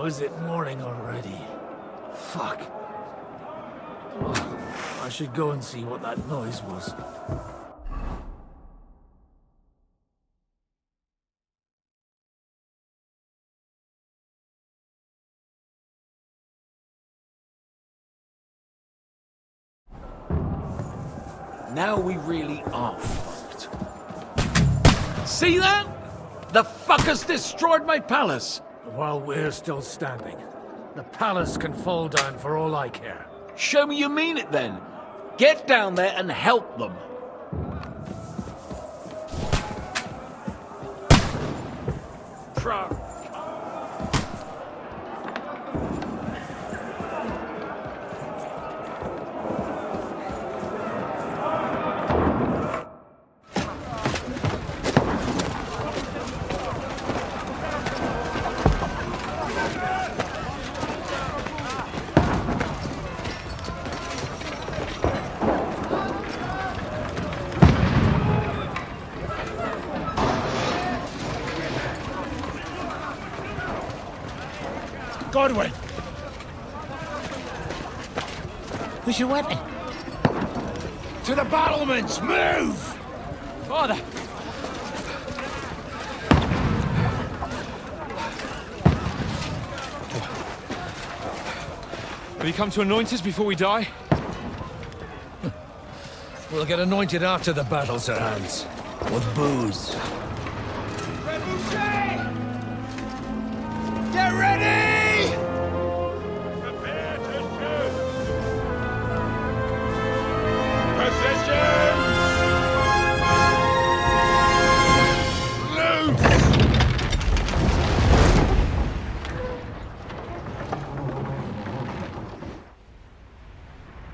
is it morning already? Fuck. Oh, I should go and see what that noise was. Now we really are fucked. See that? The fuckers destroyed my palace! While we're still standing, the palace can fall down for all I care. Show me you mean it then. Get down there and help them. Truck. Godwin! Where's your weapon? To the battlements! Move! Father! Have you come to anoint us before we die? We'll get anointed after the battle, Sir Hans. With booze. Get ready! Prepare to shoot! Position! Loose!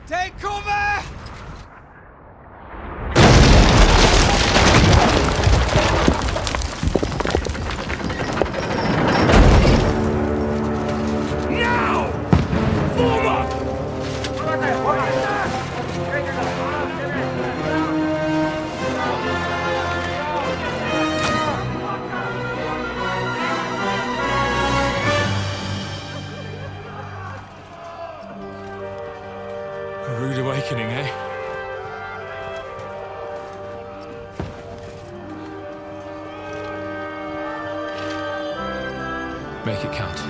Take cover! Now! Form up! A rude awakening, eh? Make it count.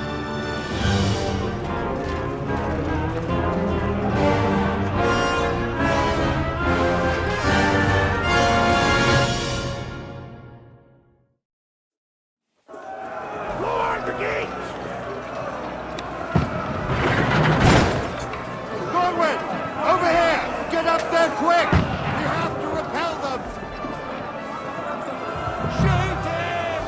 Lord, the gate! Godwin! Over here! Get up there quick! We have to repel them! Shoot him!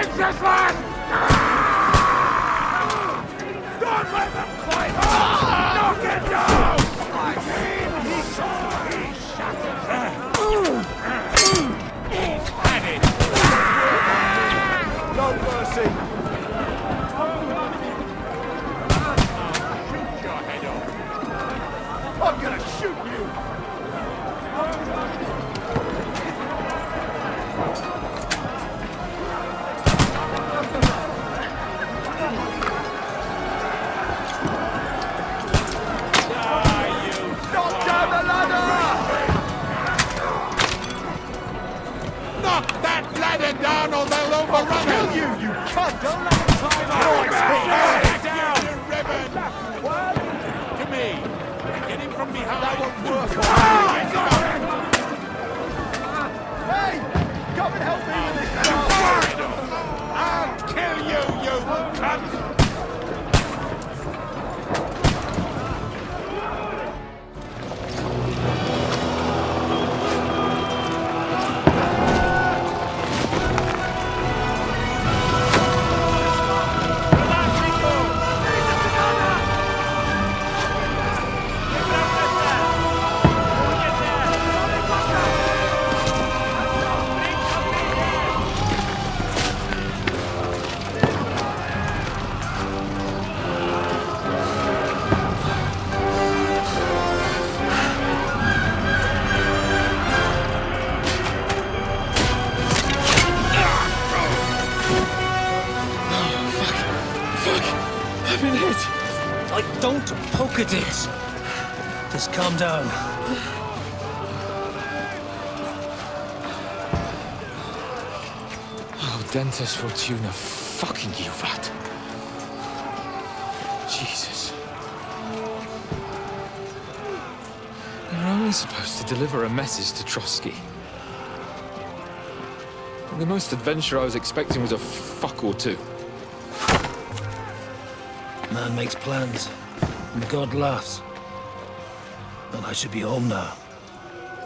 Princess lad! Don't let them climb up! Knock it down! He shattered her! He's had it! No mercy! Shoot your head off! I'm gonna shoot you! Down or they'll overrun us! Kill you, you cunt! Don't let them climb up! Down! To me! Get him from behind! That won't work! Hey! Come and help me with this! I'll kill you, you cunt! I've been hit. Don't poke at it. Just calm down. Oh, Dentes Fortuna, fucking you, Vat. Jesus. You're only supposed to deliver a message to Trotsky. The most adventure I was expecting was a fuck or two. Man makes plans, and God laughs. And I should be home now,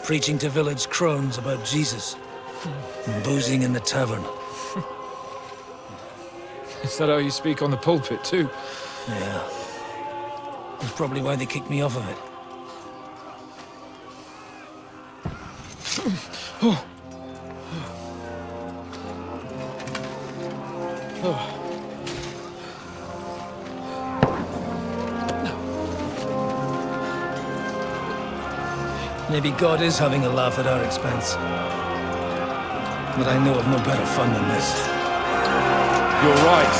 preaching to village crones about Jesus, and boozing in the tavern. Is that how you speak on the pulpit, too? Yeah. That's probably why they kicked me off of it. Oh. Oh. Maybe God is having a laugh at our expense. But I know of no better fun than this. You're right.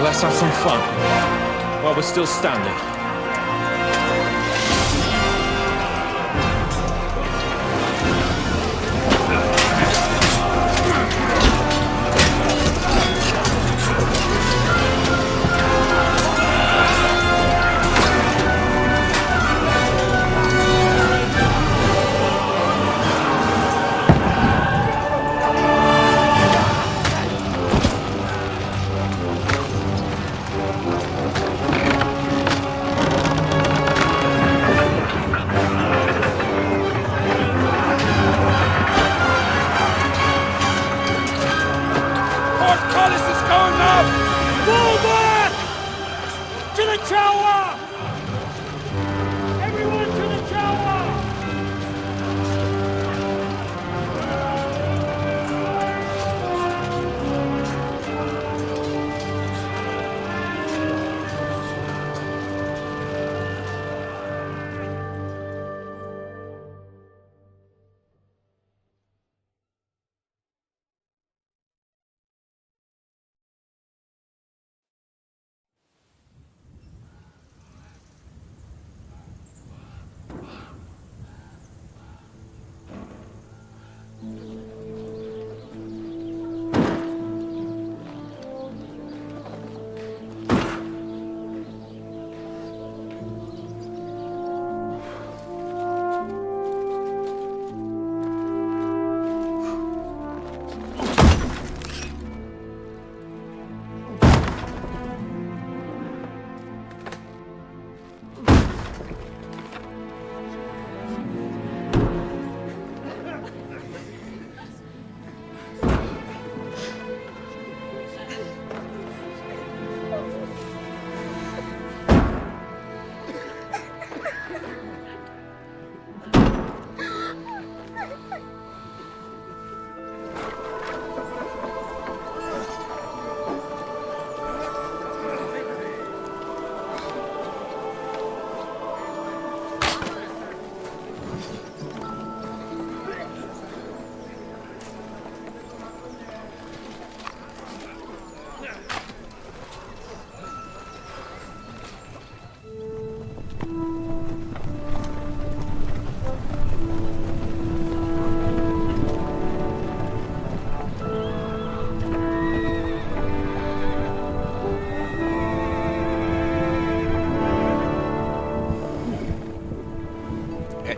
Let's have some fun while we're still standing.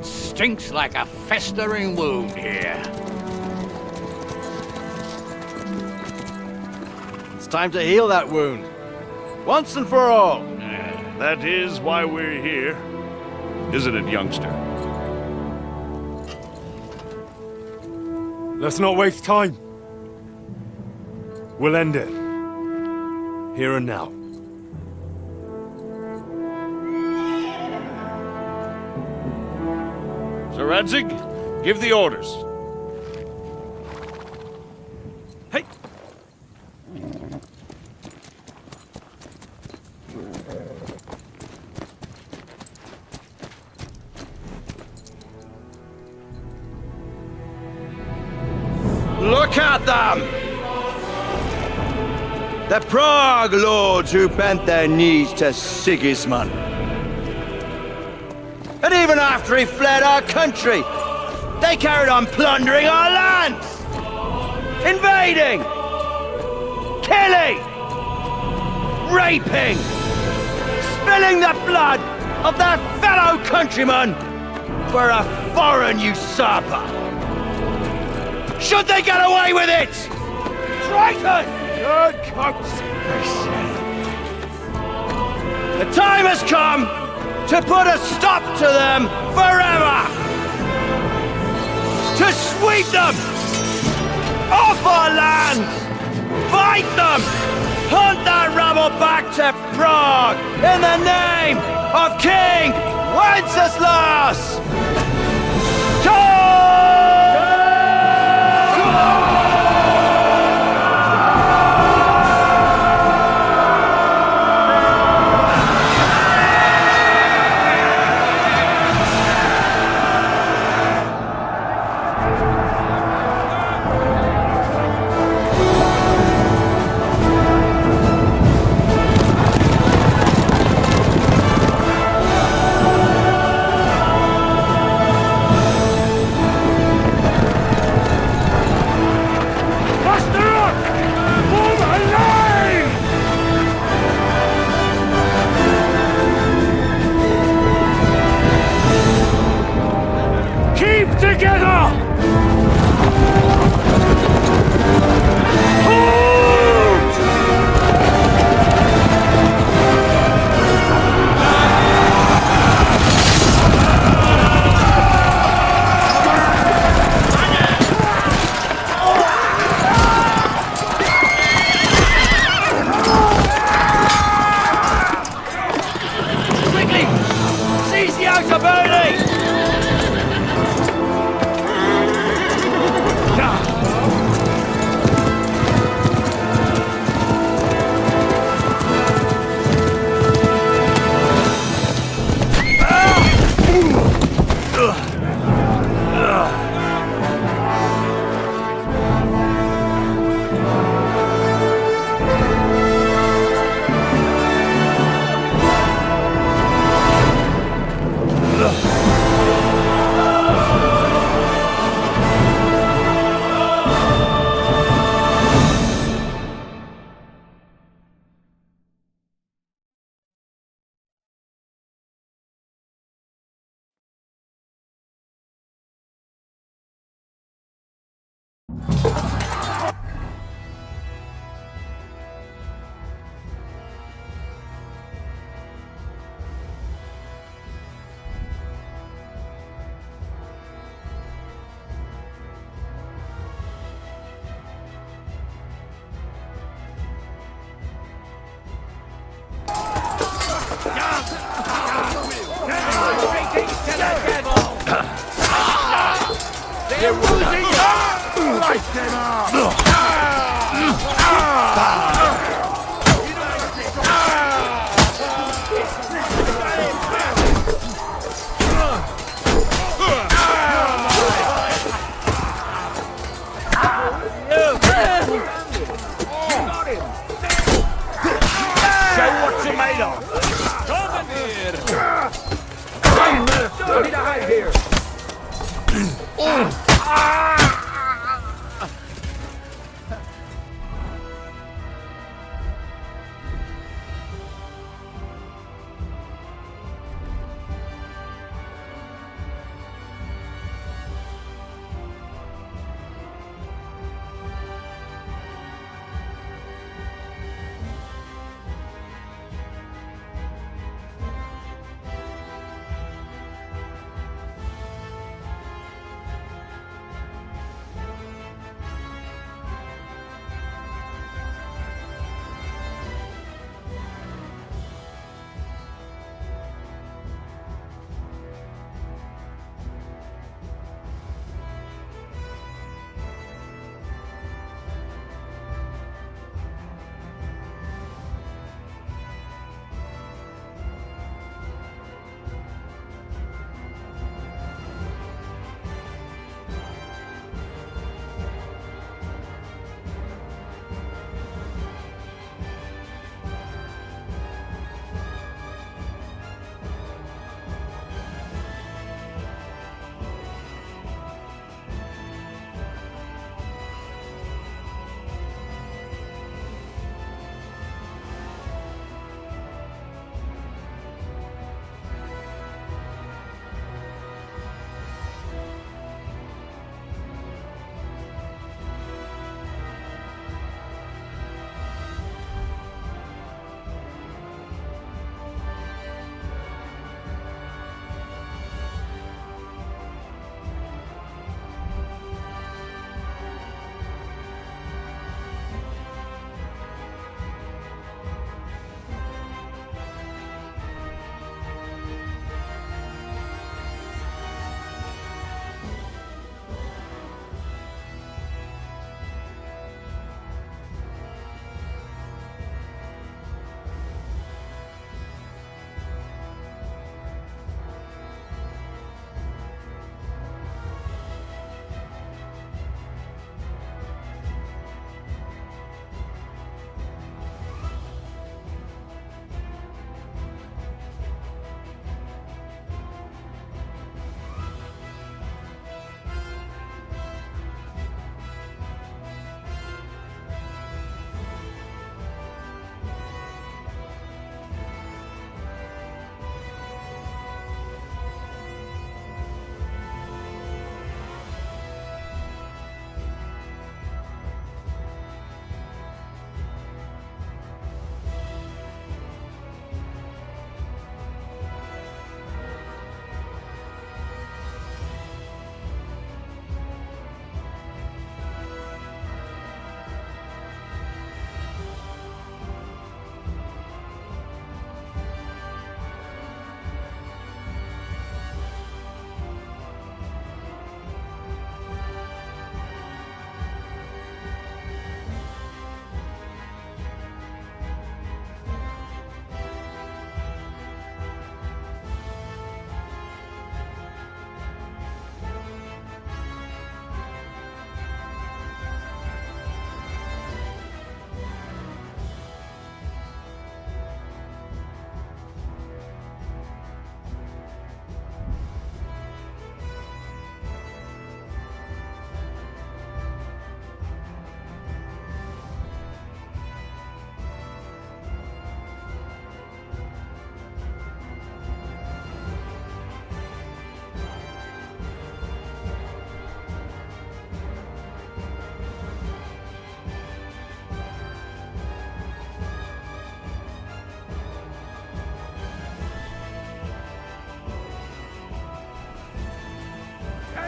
It stinks like a festering wound here. It's time to heal that wound. Once and for all. That is why we're here. Isn't it, youngster? Let's not waste time. We'll end it. Here and now. Sir Radzig, give the orders. Hey! Look at them! The Prague lords who bent their knees to Sigismund. And even after he fled our country, they carried on plundering our lands! Invading! Killing! Raping! Spilling the blood of their fellow countrymen for a foreign usurper! Should they get away with it? Traitors! Good consideration. The time has come to put a stop to them forever! To sweep them off our lands! Fight them! Hunt that rabble back to Prague in the name of King Wenceslas!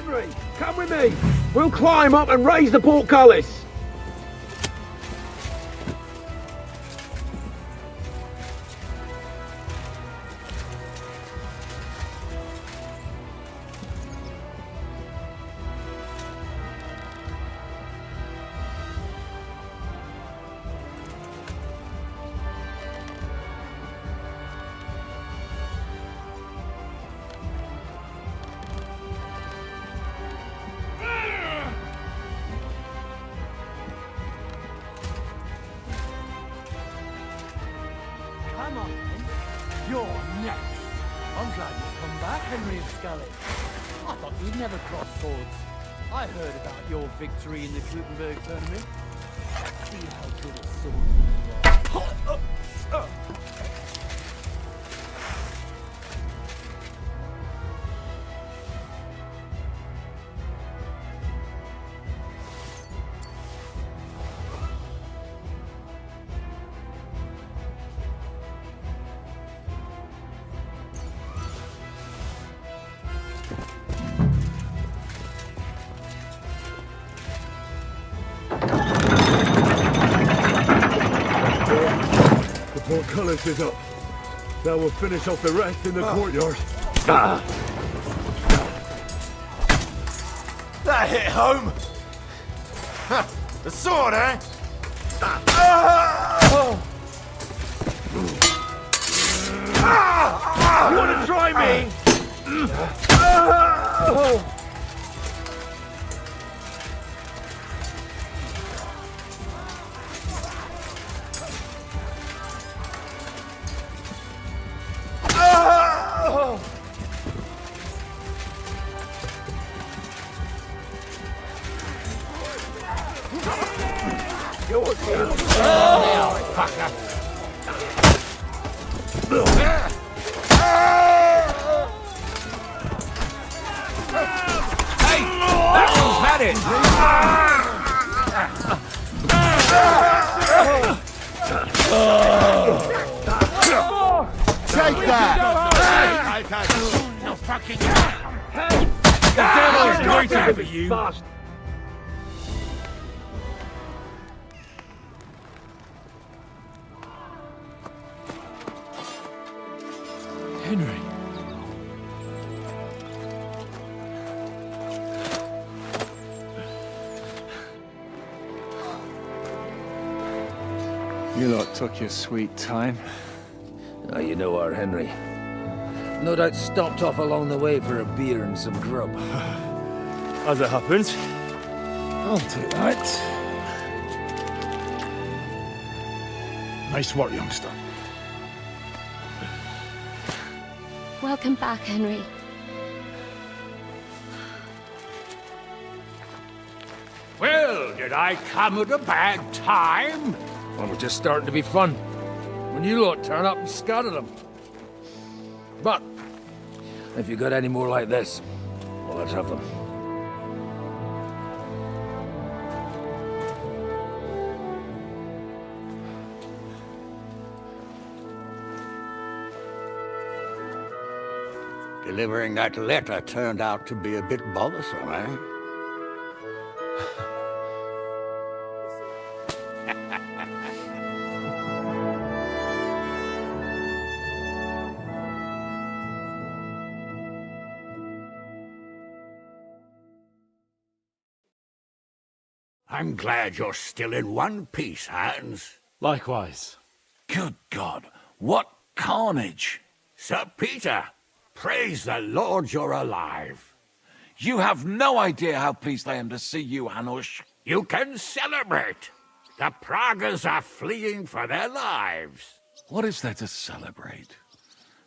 Henry, come with me. We'll climb up and raise the portcullis. Come on, then. You're next. I'm glad you've come back, Henry of Scully. I thought you'd never cross swords. I heard about your victory in the Gutenberg tournament. Let's see how good a sword you are. The portcullis is up. Now we'll finish off the rest in the courtyard. That hit home. The sword, eh? You want to try me? Take that! Waiting for you. Henry. You lot took your sweet time. Ah, you know our Henry. No doubt stopped off along the way for a beer and some grub. As it happens. I'll take that. Nice work, youngster. Welcome back, Henry. Well, did I come at a bad time? Well, we're just starting to be fun. When you lot turn up and scatter them. But, if you got any more like this, well, let's have them. Delivering that letter turned out to be a bit bothersome, eh? I'm glad you're still in one piece, Hans. Likewise. Good God, what carnage! Sir Peter, praise the Lord you're alive. You have no idea how pleased I am to see you, Hanush. You can celebrate. The Pragas are fleeing for their lives. What is there to celebrate?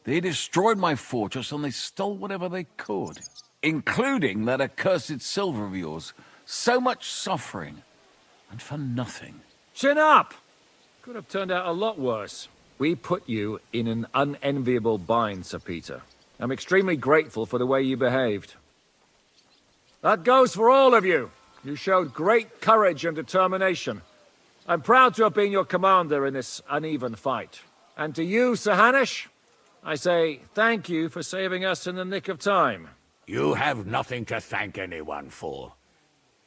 They destroyed my fortress and they stole whatever they could, including that accursed silver of yours. So much suffering, and for nothing. Chin up! Could have turned out a lot worse. We put you in an unenviable bind, Sir Peter. I'm extremely grateful for the way you behaved. That goes for all of you. You showed great courage and determination. I'm proud to have been your commander in this uneven fight. And to you, Sir Hanush, I say thank you for saving us in the nick of time. You have nothing to thank anyone for.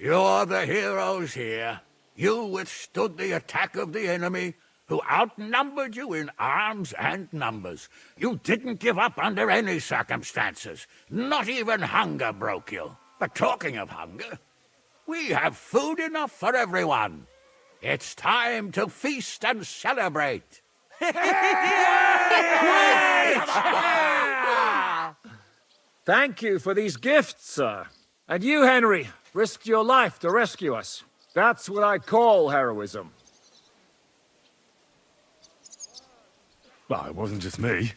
You're the heroes here. You withstood the attack of the enemy, who outnumbered you in arms and numbers. You didn't give up under any circumstances. Not even hunger broke you. But talking of hunger, we have food enough for everyone. It's time to feast and celebrate. Thank you for these gifts, sir. And you, Henry, risked your life to rescue us. That's what I call heroism. Well, it wasn't just me.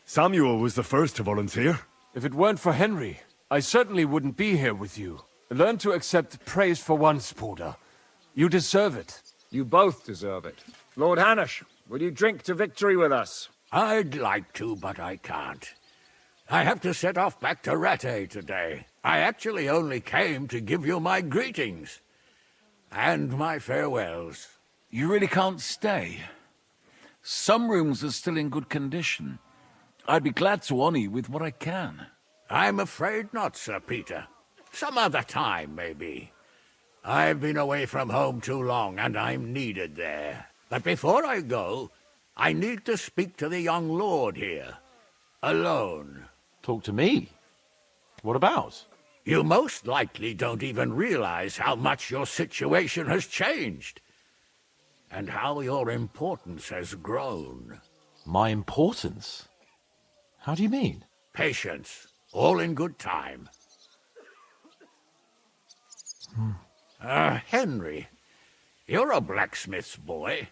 Samuel was the first to volunteer. If it weren't for Henry, I certainly wouldn't be here with you. Learn to accept praise for once, Porter. You deserve it. You both deserve it. Lord Hanush, will you drink to victory with us? I'd like to, but I can't. I have to set off back to Rattay today. I actually only came to give you my greetings. And my farewells. You really can't stay? Some rooms are still in good condition. I'd be glad to honor you with what I can. I'm afraid not, Sir Peter. Some other time, maybe. I've been away from home too long, and I'm needed there. But before I go, I need to speak to the young lord here. Alone. Talk to me? What about? You most likely don't even realize how much your situation has changed. And how your importance has grown. My importance? How do you mean? Patience. All in good time. Henry, you're a blacksmith's boy.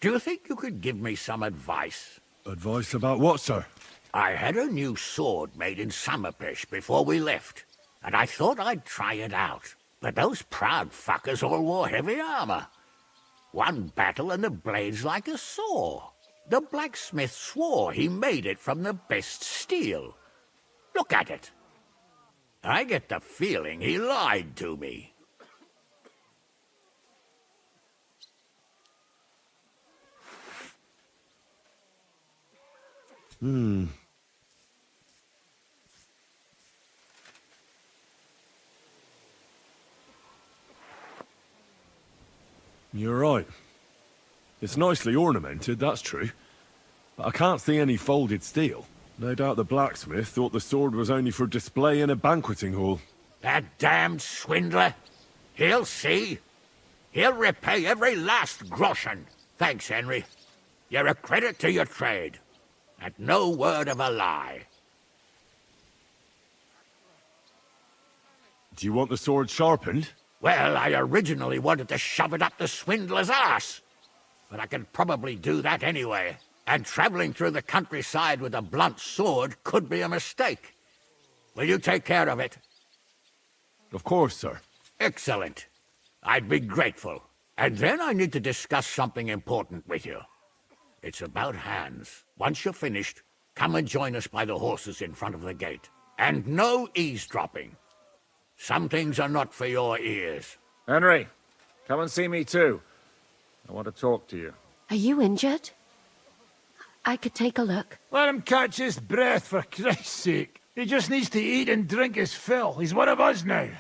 Do you think you could give me some advice? Advice about what, sir? I had a new sword made in Summerpish before we left, and I thought I'd try it out. But those proud fuckers all wore heavy armor. One battle and the blade's like a saw. The blacksmith swore he made it from the best steel. Look at it. I get the feeling he lied to me. You're right. It's nicely ornamented, that's true. But I can't see any folded steel. No doubt the blacksmith thought the sword was only for display in a banqueting hall. That damned swindler. He'll see. He'll repay every last groschen. Thanks, Henry. You're a credit to your trade. And no word of a lie. Do you want the sword sharpened? Well, I originally wanted to shove it up the swindler's ass. But I can probably do that anyway. And traveling through the countryside with a blunt sword could be a mistake. Will you take care of it? Of course, sir. Excellent. I'd be grateful. And then I need to discuss something important with you. It's about Hans. Once you're finished, come and join us by the horses in front of the gate. And no eavesdropping. Some things are not for your ears. Henry, come and see me too. I want to talk to you. Are you injured? I could take a look. Let him catch his breath, for Christ's sake. He just needs to eat and drink his fill. He's one of us now.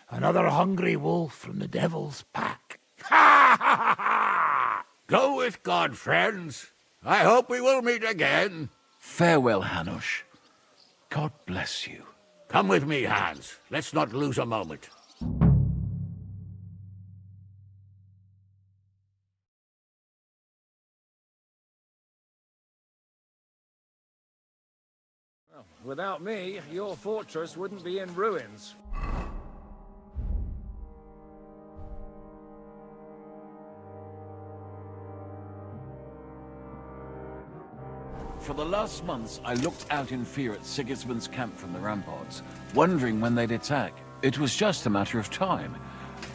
Another hungry wolf from the devil's pack. Ha ha ha! Go with God, friends. I hope we will meet again. Farewell, Hanush. God bless you. Come with me, Hans. Let's not lose a moment. Well, without me, your fortress wouldn't be in ruins. For the last months, I looked out in fear at Sigismund's camp from the ramparts, wondering when they'd attack. It was just a matter of time,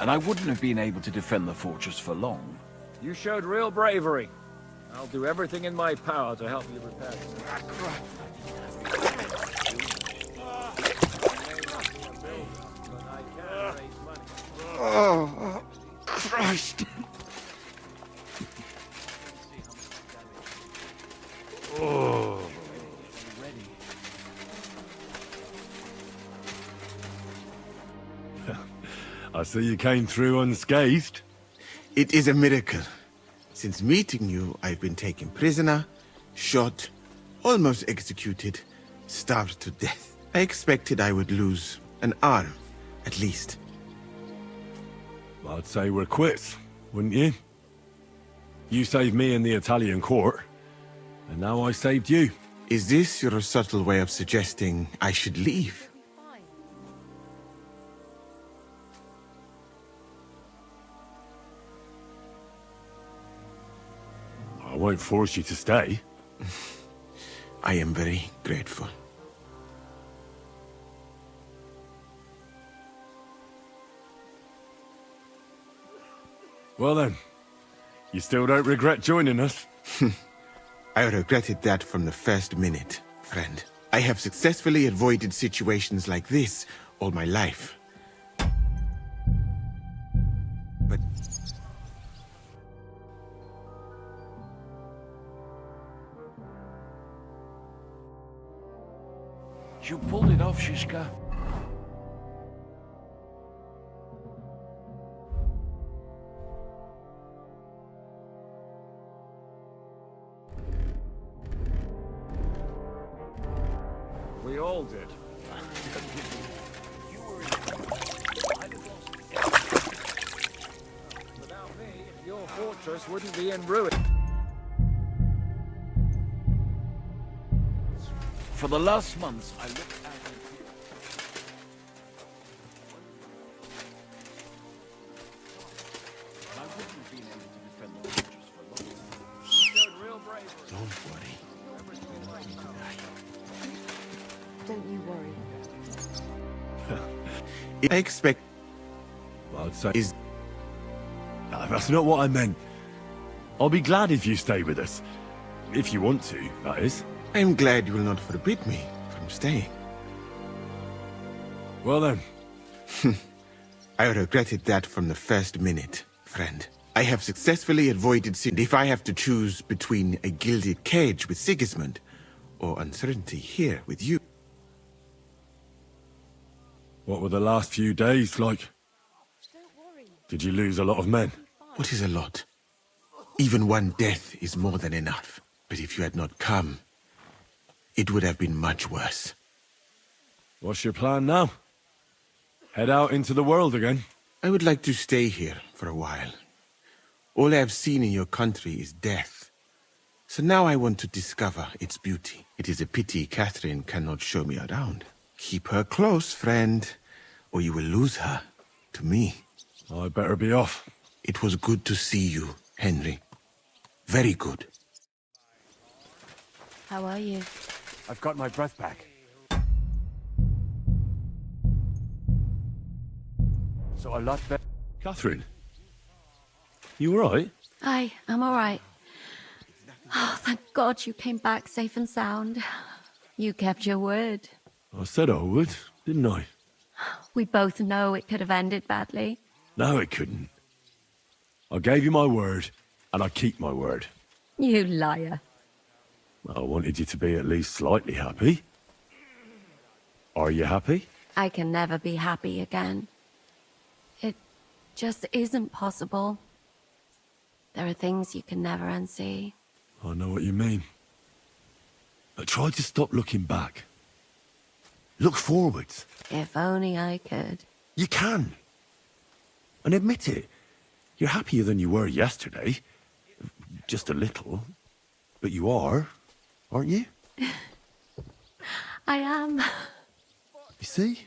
and I wouldn't have been able to defend the fortress for long. You showed real bravery. I'll do everything in my power to help you repair this. Oh, Christ! Oh. I see you came through unscathed. It is a miracle. Since meeting you, I've been taken prisoner, shot, almost executed, starved to death. I expected I would lose an arm, at least. I'd say we're quits, wouldn't you? You saved me in the Italian court, and now I saved you. Is this your subtle way of suggesting I should leave? I won't force you to stay. I am very grateful. Well then, you still don't regret joining us? I regretted that from the first minute, friend. I have successfully avoided situations like this all my life. But You pulled it off, Shishka. We all did. Without me, your fortress wouldn't be in ruin. For the last months, I looked out and I wouldn't have been able to defend the fortress for long. You showed real bravery. don't worry. Don't you worry. I expect I'd say... is No, that's not what I meant. I'll be glad if you stay with us. If you want to, that is. I am glad you will not forbid me from staying. Well then. I regretted that from the first minute, friend. I have successfully avoided sin. If I have to choose between a gilded cage with Sigismund or uncertainty here with you. What were the last few days like? Did you lose a lot of men? What is a lot? Even one death is more than enough. But if you had not come, it would have been much worse. What's your plan now? Head out into the world again? I would like to stay here for a while. All I have seen in your country is death. So now I want to discover its beauty. It is a pity Catherine cannot show me around. Keep her close, friend, or you will lose her to me. I better be off. It was good to see you, Henry. Very good. How are you? I've got my breath back. So a lot better. Catherine? You alright? I'm all right. Oh, thank God you came back safe and sound. You kept your word. I said I would, didn't I? We both know it could have ended badly. No, it couldn't. I gave you my word, and I keep my word. You liar. I wanted you to be at least slightly happy. Are you happy? I can never be happy again. It just isn't possible. There are things you can never unsee. I know what you mean. But try to stop looking back. Look forwards. If only I could. You can. And admit it. You're happier than you were yesterday. Just a little. But you are, aren't you? I am. You see?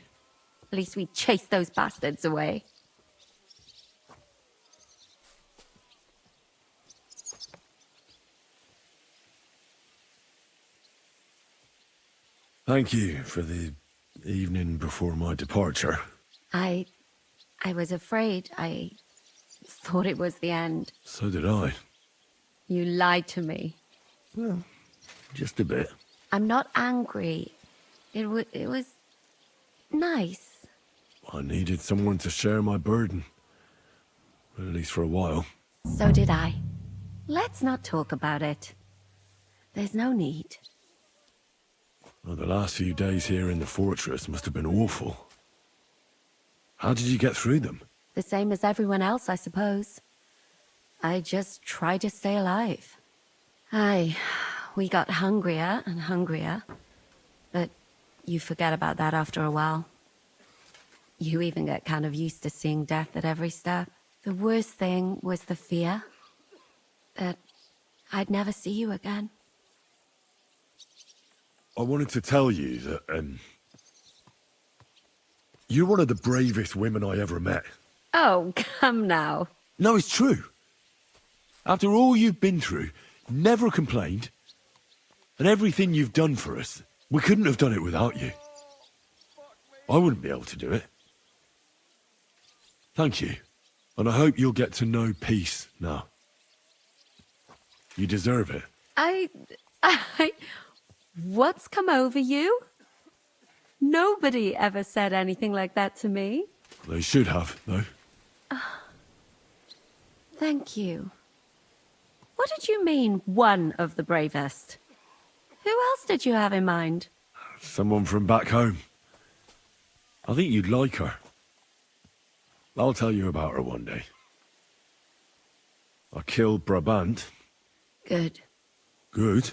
At least we chased those bastards away. Thank you for the evening before my departure. I was afraid. I thought it was the end. So did I. You lied to me. Well, just a bit. I'm not angry. It was nice. I needed someone to share my burden. At least for a while. So did I. Let's not talk about it. There's no need. Well, the last few days here in the fortress must have been awful. How did you get through them? The same as everyone else, I suppose. I just try to stay alive. Aye, we got hungrier and hungrier. But you forget about that after a while. You even get kind of used to seeing death at every step. The worst thing was the fear that I'd never see you again. I wanted to tell you that, you're one of the bravest women I ever met. Oh, come now. No, it's true. After all you've been through, never complained, and everything you've done for us, we couldn't have done it without you. I wouldn't be able to do it. Thank you, and I hope you'll get to know peace now. You deserve it. What's come over you? Nobody ever said anything like that to me. They should have, though. Thank you. What did you mean, one of the bravest? Who else did you have in mind? Someone from back home. I think you'd like her. I'll tell you about her one day. I killed Brabant. Good. Good?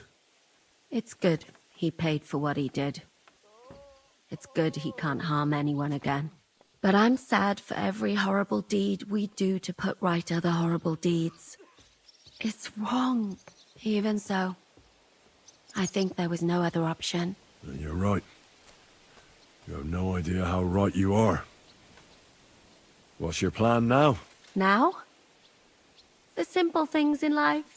It's good he paid for what he did. It's good he can't harm anyone again. But I'm sad for every horrible deed we do to put right other horrible deeds. It's wrong. Even so, I think there was no other option. You're right. You have no idea how right you are. What's your plan now? Now? The simple things in life.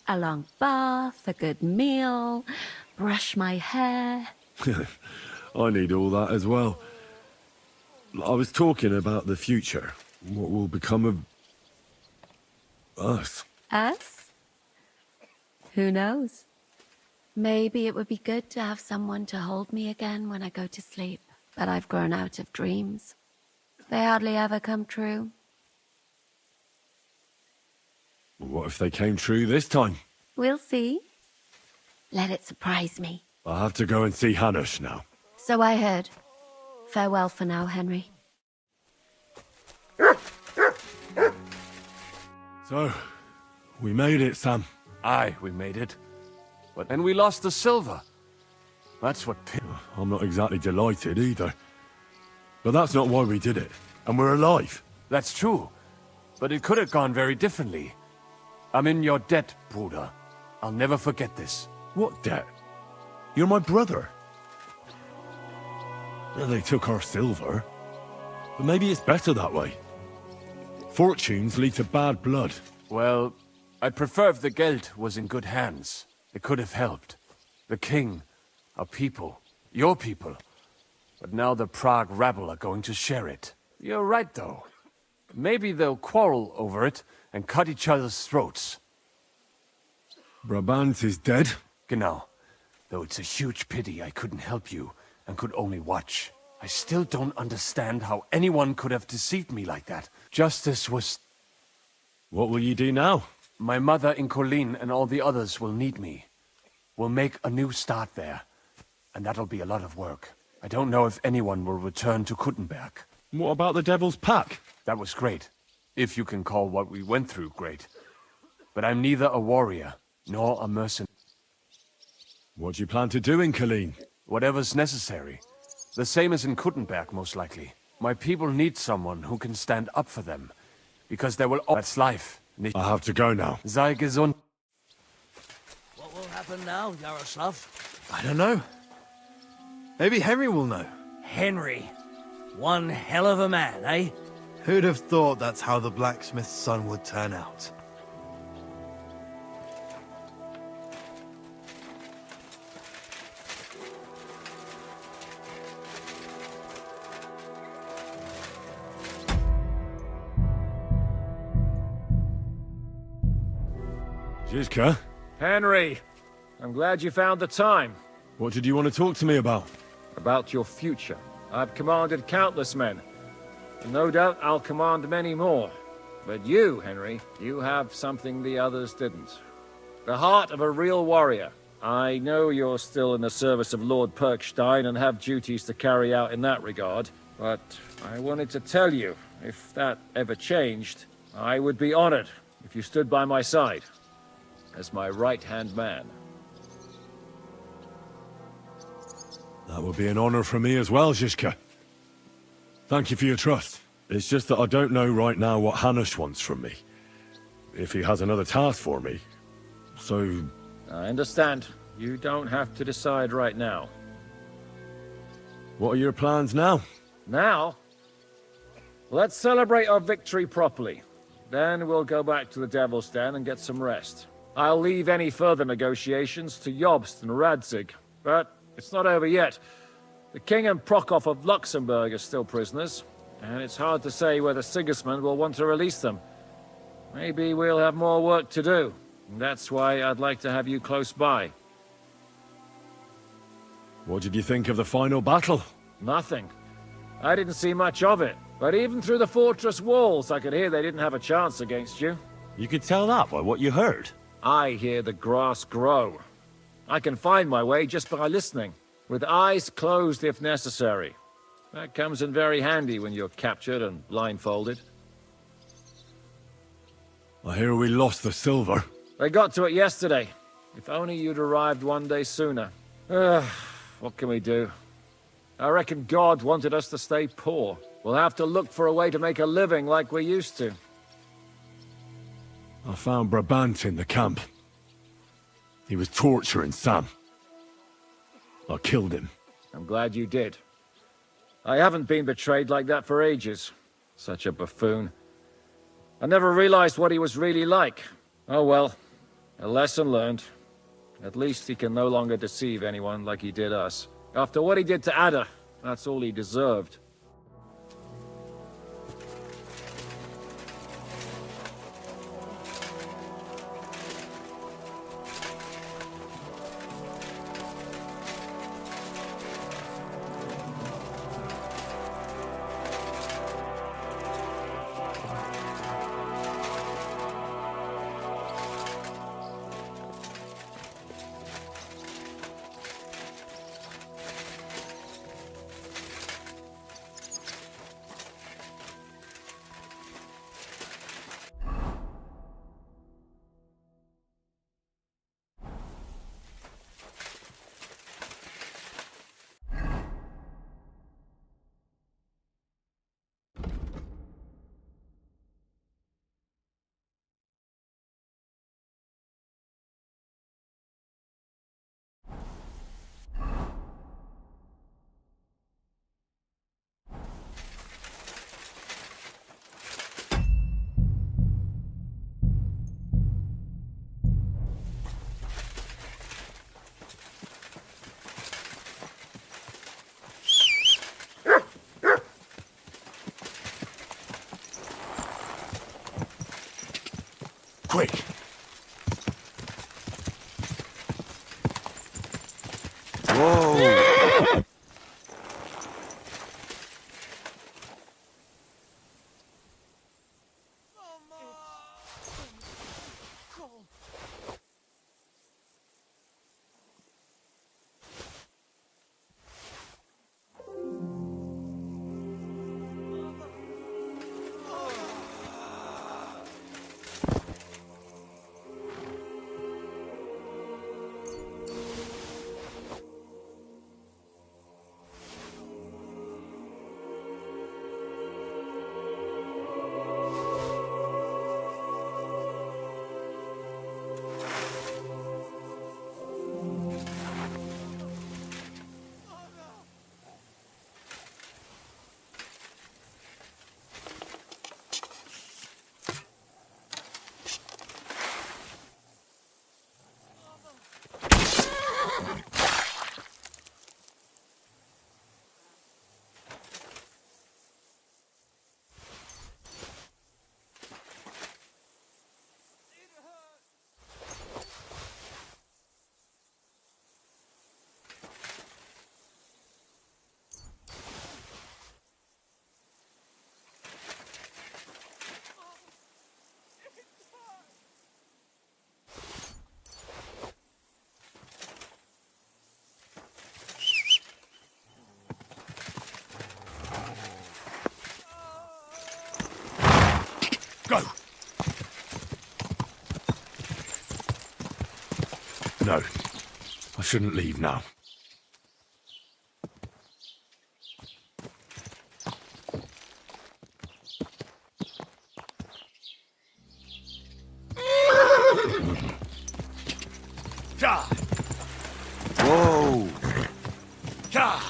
A long bath, a good meal, brush my hair. I need all that as well. I was talking about the future. What will become of us? Us? Who knows? Maybe it would be good to have someone to hold me again when I go to sleep. But I've grown out of dreams. They hardly ever come true. What if they came true this time? We'll see. Let it surprise me. I'll have to go and see Hanush now. So I heard. Farewell for now, Henry. So, we made it, Sam. Aye, we made it. But then we lost the silver. That's what... I'm not exactly delighted either. But that's not why we did it. And we're alive. That's true. But it could have gone very differently. I'm in your debt, Bruder. I'll never forget this. What debt? You're my brother. Well, they took our silver. But maybe it's better that way. Fortunes lead to bad blood. Well, I'd prefer if the Geld was in good hands. It could have helped. The king, our people, your people. But now the Prague rabble are going to share it. You're right, though. Maybe they'll quarrel over it and cut each other's throats. Brabant is dead? Genau. Though it's a huge pity I couldn't help you and could only watch. I still don't understand how anyone could have deceived me like that. Justice was... What will you do now? My mother in Colleen and all the others will need me. We'll make a new start there. And that'll be a lot of work. I don't know if anyone will return to Kuttenberg. What about the Devil's Pack? That was great. If you can call what we went through great. But I'm neither a warrior, nor a mercenary. What do you plan to do in Colleen? Whatever's necessary. The same as in Kuttenberg, most likely. My people need someone who can stand up for them. Because there will... That's life. I have to go now. Sei gesund. What will happen now, Yaroslav? I don't know. Maybe Henry will know. Henry. One hell of a man, eh? Who'd have thought that's how the blacksmith's son would turn out? Zizka? Henry, I'm glad you found the time. What did you want to talk to me about? About your future. I've commanded countless men. And no doubt I'll command many more. But you, Henry, you have something the others didn't. The heart of a real warrior, I know you're still in the service of Lord Perkstein and have duties to carry out in that regard, but I wanted to tell you, if that ever changed, I would be honored if you stood by my side as my right-hand man. That would be an honor for me as well, Zizka. Thank you for your trust. It's just that I don't know right now what Hanush wants from me. If he has another task for me. So... I understand. You don't have to decide right now. What are your plans now? Now? Let's celebrate our victory properly. Then we'll go back to the Devil's Den and get some rest. I'll leave any further negotiations to Jobst and Radzig, but it's not over yet. The King and Prokop of Luxembourg are still prisoners, and it's hard to say whether Sigismund will want to release them. Maybe we'll have more work to do. And that's why I'd like to have you close by. What did you think of the final battle? Nothing. I didn't see much of it, but even through the fortress walls, I could hear they didn't have a chance against you. You could tell that by what you heard. I hear the grass grow. I can find my way just by listening, with eyes closed if necessary. That comes in very handy when you're captured and blindfolded. I hear we lost the silver. They got to it yesterday. If only you'd arrived one day sooner. What can we do? I reckon God wanted us to stay poor. We'll have to look for a way to make a living like we used to. I found Brabant in the camp. He was torturing Sam. I killed him. I'm glad you did. I haven't been betrayed like that for ages. Such a buffoon. I never realized what he was really like. Oh well, a lesson learned. At least he can no longer deceive anyone like he did us. After what he did to Ada, that's all he deserved. Quick! Whoa! Go! No. I shouldn't leave now. Ja! Whoa! Ja!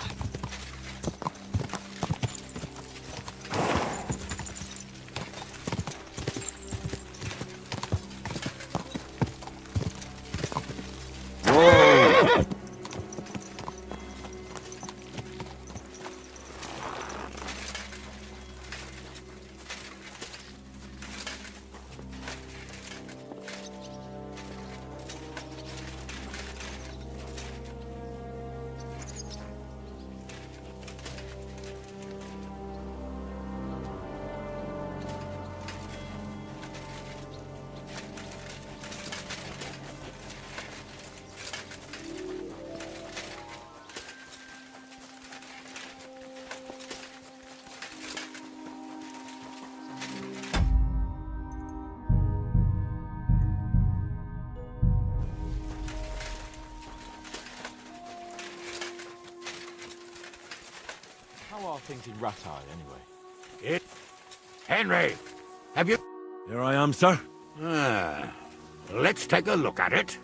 Whoa! How are things in Rattay, anyway? Henry, have you... Here I am, sir. Let's take a look at it.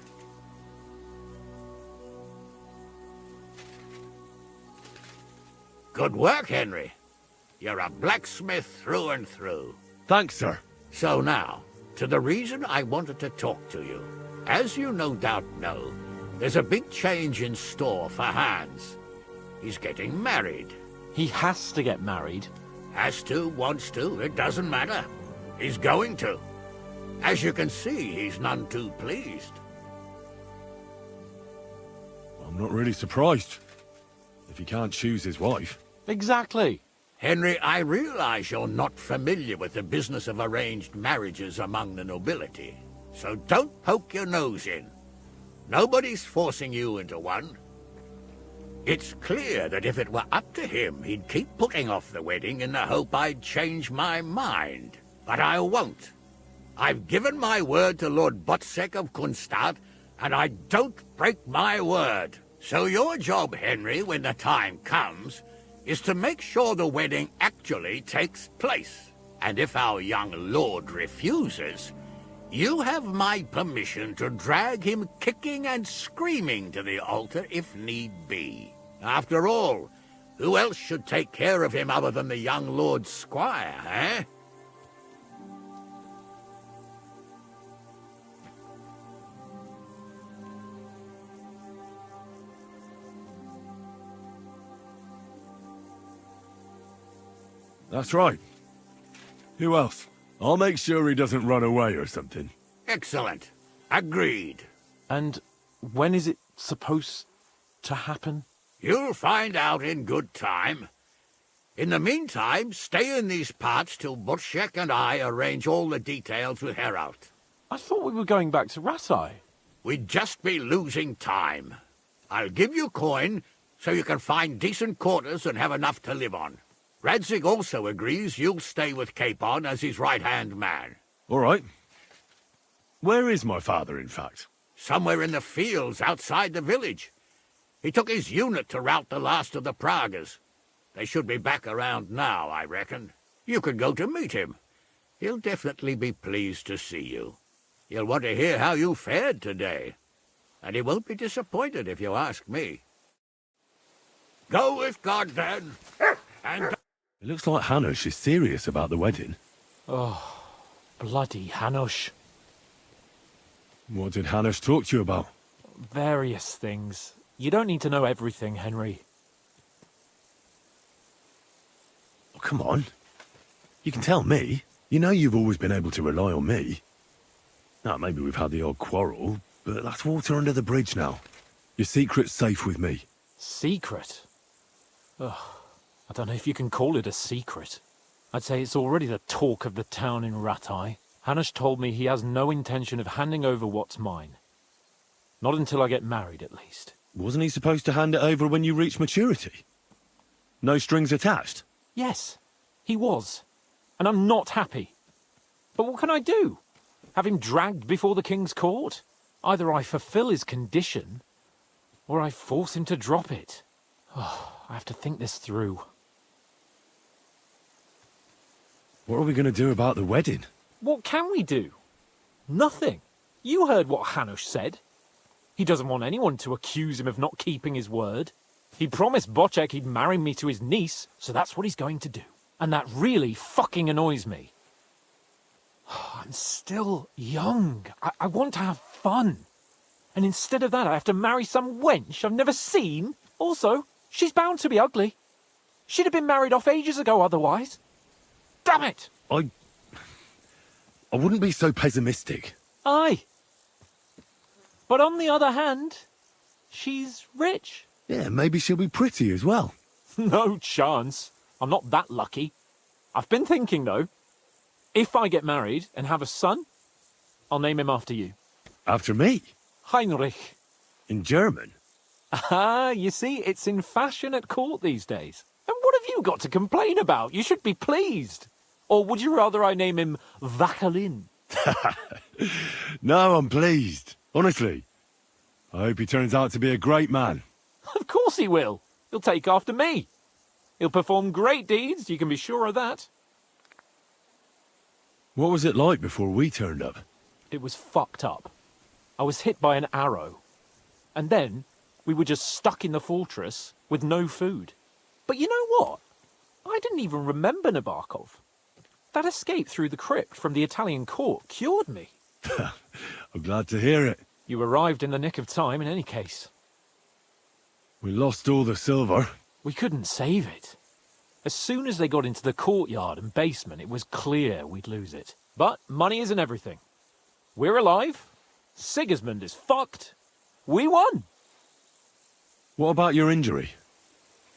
Good work, Henry. You're a blacksmith through and through. Thanks, sir. So now, to the reason I wanted to talk to you. As you no doubt know, there's a big change in store for Hans. He's getting married. He has to get married. Has to, wants to, it doesn't matter. He's going to. As you can see, he's none too pleased. I'm not really surprised. If he can't choose his wife. Exactly. Henry, I realize you're not familiar with the business of arranged marriages among the nobility. So don't poke your nose in. Nobody's forcing you into one. It's clear that if it were up to him, he'd keep putting off the wedding in the hope I'd change my mind. But I won't. I've given my word to Lord Botsek of Kunstad, and I don't break my word. So your job, Henry, when the time comes, is to make sure the wedding actually takes place. And if our young lord refuses, you have my permission to drag him kicking and screaming to the altar if need be. After all, who else should take care of him other than the young lord's squire, eh? That's right. Who else? I'll make sure he doesn't run away or something. Excellent. Agreed. And when is it supposed to happen? You'll find out in good time. In the meantime, stay in these parts till Botsek and I arrange all the details with Herald. I thought we were going back to Rattay. We'd just be losing time. I'll give you coin so you can find decent quarters and have enough to live on. Radzig also agrees you'll stay with Capon as his right-hand man. All right. Where is my father, in fact? Somewhere in the fields outside the village. He took his unit to rout the last of the Pragas. They should be back around now, I reckon. You could go to meet him. He'll definitely be pleased to see you. He'll want to hear how you fared today. And he won't be disappointed if you ask me. Go with God, then. And... It looks like Hanush is serious about the wedding. Oh, bloody Hanush. What did Hanush talk to you about? Various things. You don't need to know everything, Henry. Oh, come on. You can tell me. You know you've always been able to rely on me. Now, maybe we've had the odd quarrel, but that's water under the bridge now. Your secret's safe with me. Secret? Ugh. I don't know if you can call it a secret. I'd say it's already the talk of the town in Rattay. Hanush told me he has no intention of handing over what's mine. Not until I get married, at least. Wasn't he supposed to hand it over when you reach maturity? No strings attached? Yes, he was. And I'm not happy. But what can I do? Have him dragged before the king's court? Either I fulfill his condition, or I force him to drop it. Oh, I have to think this through. What are we going to do about the wedding? What can we do? Nothing. You heard what Hanush said. He doesn't want anyone to accuse him of not keeping his word. He promised Bocek he'd marry me to his niece, so that's what he's going to do. And that really fucking annoys me. I'm still young. I want to have fun. And instead of that, I have to marry some wench I've never seen. Also, she's bound to be ugly. She'd have been married off ages ago otherwise. Damn it! I wouldn't be so pessimistic. Aye. But on the other hand, she's rich. Yeah, maybe she'll be pretty as well. No chance. I'm not that lucky. I've been thinking, though. If I get married and have a son, I'll name him after you. After me? Heinrich. In German? Ah, you see, it's in fashion at court these days. And what have you got to complain about? You should be pleased. Or would you rather I name him Vachelin? No, I'm pleased. Honestly. I hope he turns out to be a great man. Of course he will. He'll take after me. He'll perform great deeds, you can be sure of that. What was it like before we turned up? It was fucked up. I was hit by an arrow. And then we were just stuck in the fortress with no food. But you know what? I didn't even remember Nabokov. That escape through the crypt from the Italian court cured me. I'm glad to hear it. You arrived in the nick of time in any case. We lost all the silver. We couldn't save it. As soon as they got into the courtyard and basement, it was clear we'd lose it. But money isn't everything. We're alive. Sigismund is fucked. We won. What about your injury?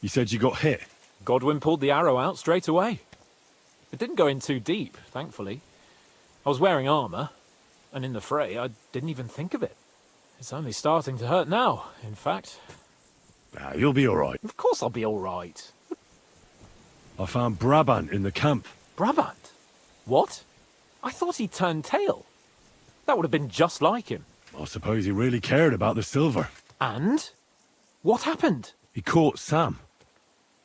You said you got hit. Godwin pulled the arrow out straight away. It didn't go in too deep, thankfully. I was wearing armor, and in the fray, I didn't even think of it. It's only starting to hurt now, in fact. You'll be all right. Of course I'll be all right. I found Brabant in the camp. Brabant? What? I thought he turned tail. That would have been just like him. I suppose he really cared about the silver. And? What happened? He caught Sam.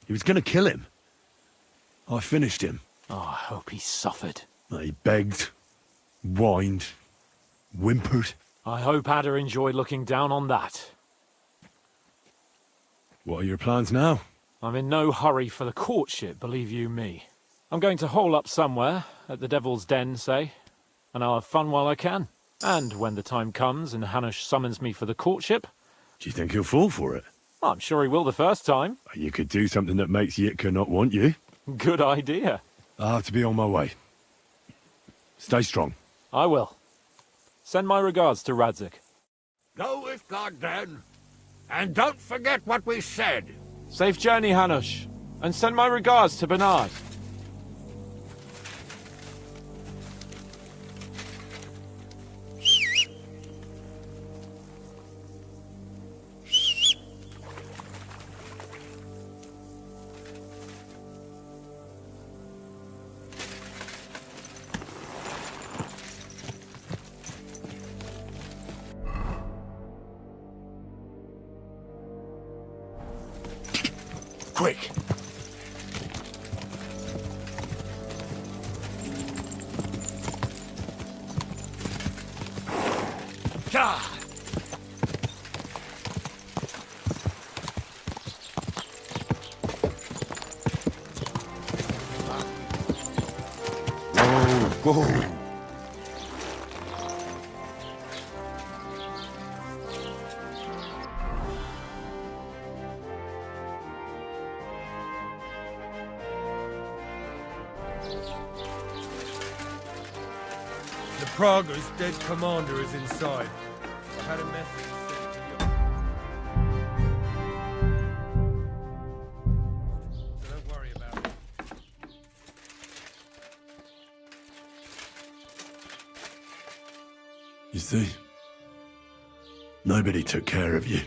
He was going to kill him. I finished him. Oh, I hope he suffered. He begged, whined, whimpered. I hope Ada enjoyed looking down on that. What are your plans now? I'm in no hurry for the courtship, believe you me. I'm going to hole up somewhere, at the Devil's Den, say, and I'll have fun while I can. And when the time comes and Hanush summons me for the courtship... Do you think he'll fall for it? I'm sure he will the first time. You could do something that makes Yitka not want you. Good idea. I'll have to be on my way. Stay strong. I will. Send my regards to Radzig. Go with God, then. And don't forget what we said. Safe journey, Hanush. And send my regards to Bernard. Quick! God! Whoa. The Prague's dead commander is inside. I had a message sent to you. So don't worry about it. You see, nobody took care of you.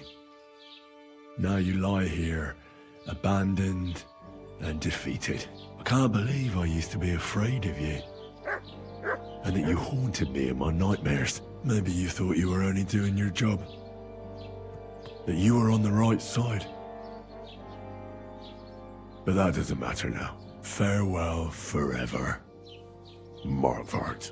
Now you lie here, abandoned and defeated. I can't believe I used to be afraid of you. and that you haunted me in my nightmares. Maybe you thought you were only doing your job. That you were on the right side. But that doesn't matter now. Farewell forever, Marvart.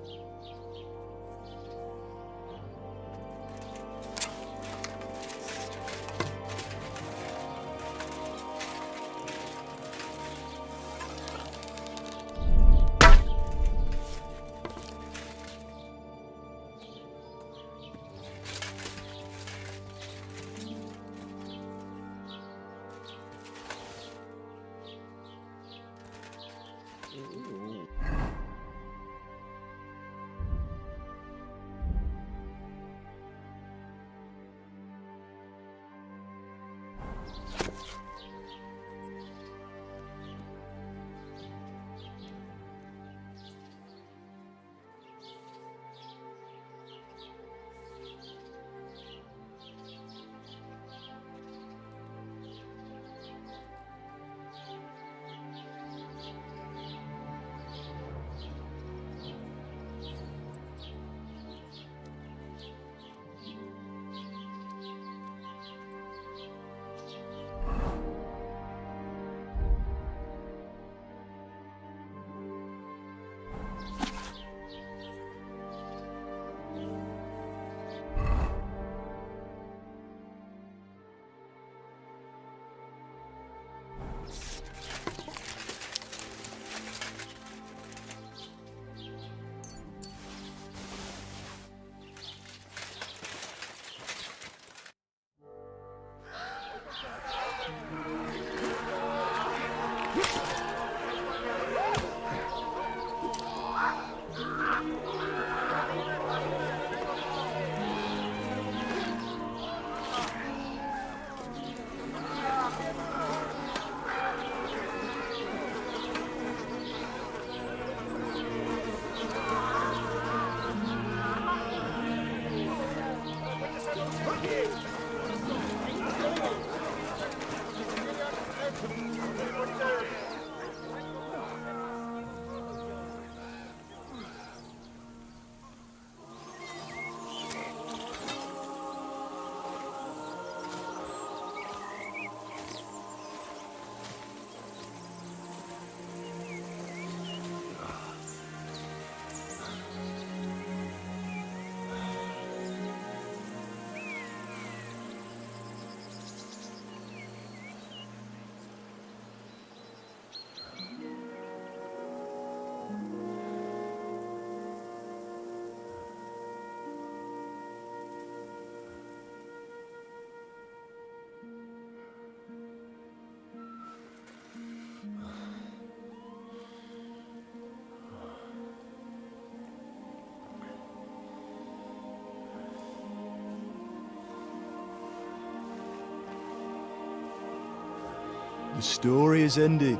The story is ended.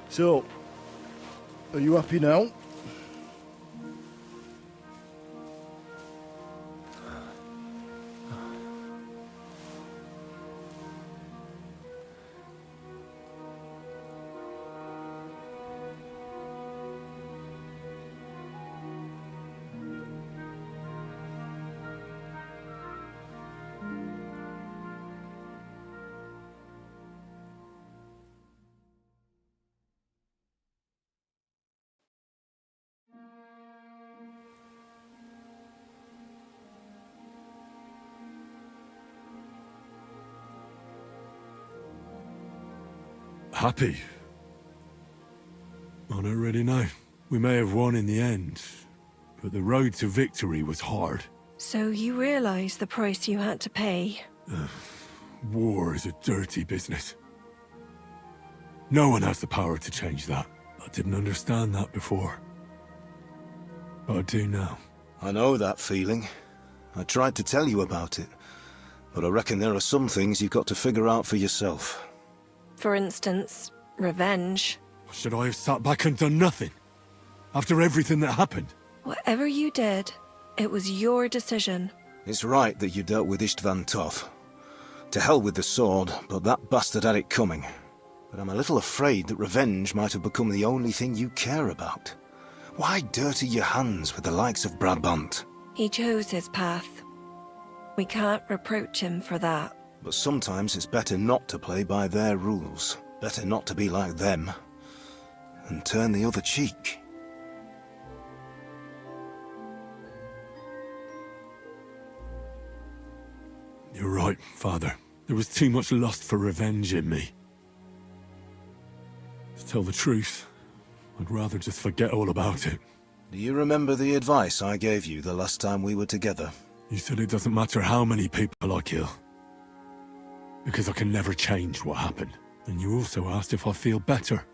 So, are you happy now? Happy? I don't really know. We may have won in the end, but the road to victory was hard. So you realize the price you had to pay? War is a dirty business. No one has the power to change that. I didn't understand that before. But I do now. I know that feeling. I tried to tell you about it, but I reckon there are some things you've got to figure out for yourself. For instance, revenge. Should I have sat back and done nothing? After everything that happened? Whatever you did, it was your decision. It's right that you dealt with Istvan tough. To hell with the sword, but that bastard had it coming. But I'm a little afraid that revenge might have become the only thing you care about. Why dirty your hands with the likes of Brabant? He chose his path. We can't reproach him for that. But sometimes it's better not to play by their rules. Better not to be like them. And turn the other cheek. You're right, Father. There was too much lust for revenge in me. To tell the truth, I'd rather just forget all about it. Do you remember the advice I gave you the last time we were together? You said it doesn't matter how many people I kill. Because I can never change what happened. And you also asked if I feel better.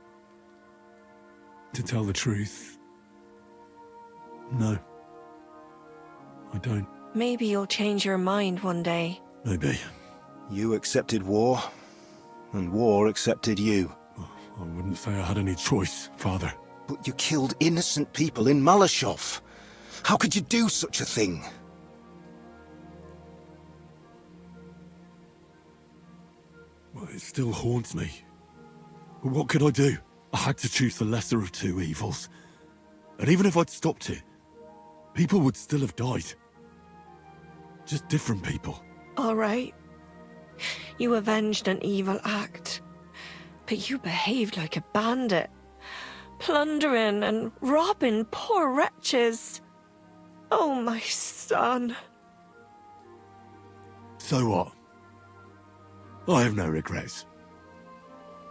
To tell the truth, no. I don't. Maybe you'll change your mind one day. Maybe. You accepted war, and war accepted you. I wouldn't say I had any choice, Father. But you killed innocent people in Malashov. How could you do such a thing? Well, it still haunts me. But what could I do? I had to choose the lesser of two evils. And even if I'd stopped it, people would still have died. Just different people. All right. You avenged an evil act. But you behaved like a bandit. Plundering and robbing poor wretches. Oh, my son. So what? I have no regrets.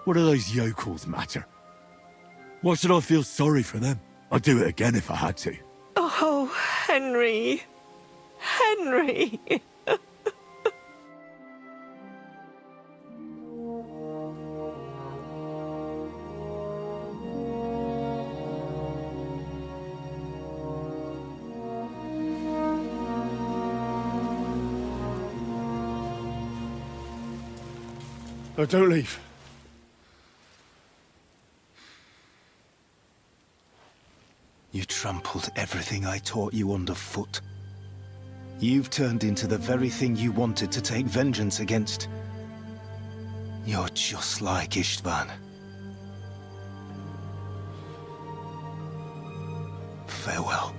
What do those yokels matter? Why should I feel sorry for them? I'd do it again if I had to. Oh, Henry. Henry. No, don't leave. You trampled everything I taught you underfoot. You've turned into the very thing you wanted to take vengeance against. You're just like Istvan. Farewell.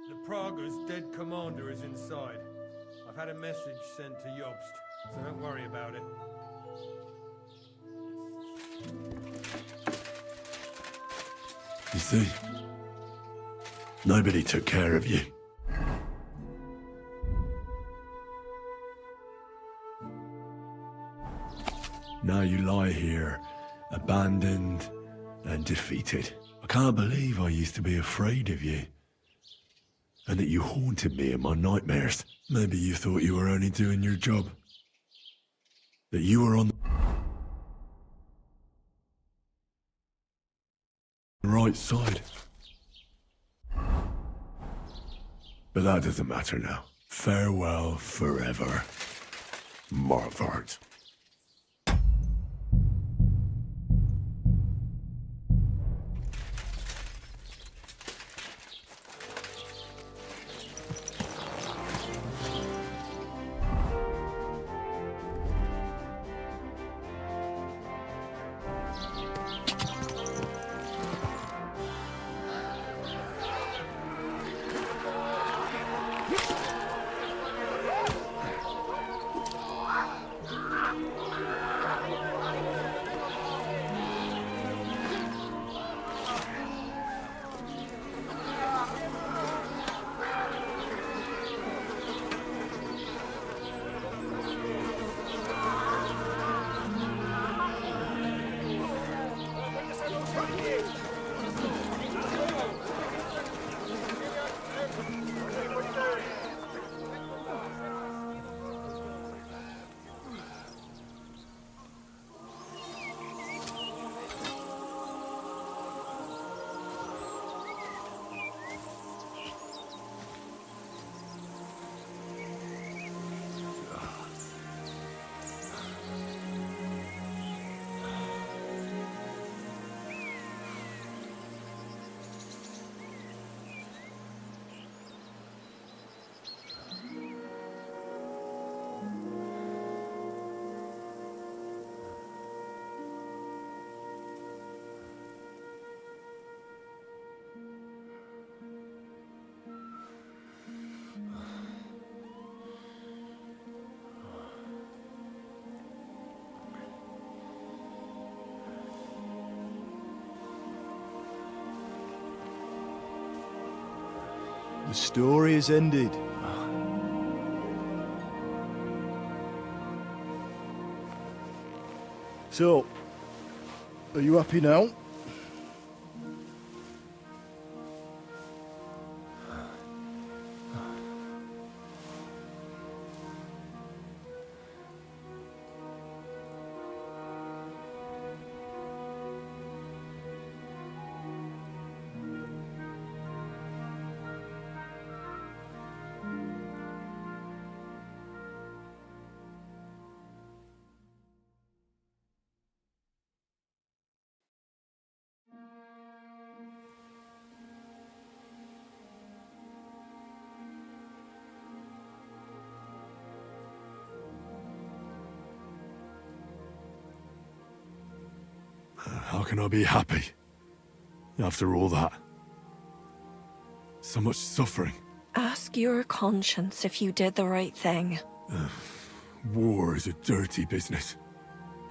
The Prague's dead commander is inside. I've had a message sent to Jobst, so don't worry about it. You see? Nobody took care of you. Now you lie here, abandoned and defeated. I can't believe I used to be afraid of you. And that you haunted me in my nightmares. Maybe you thought you were only doing your job. That you were on the right side. But that doesn't matter now. Farewell forever, Morvart. The story is ended. So, are you happy now? How can I be happy? After all that. So much suffering. Ask your conscience if you did the right thing. War is a dirty business.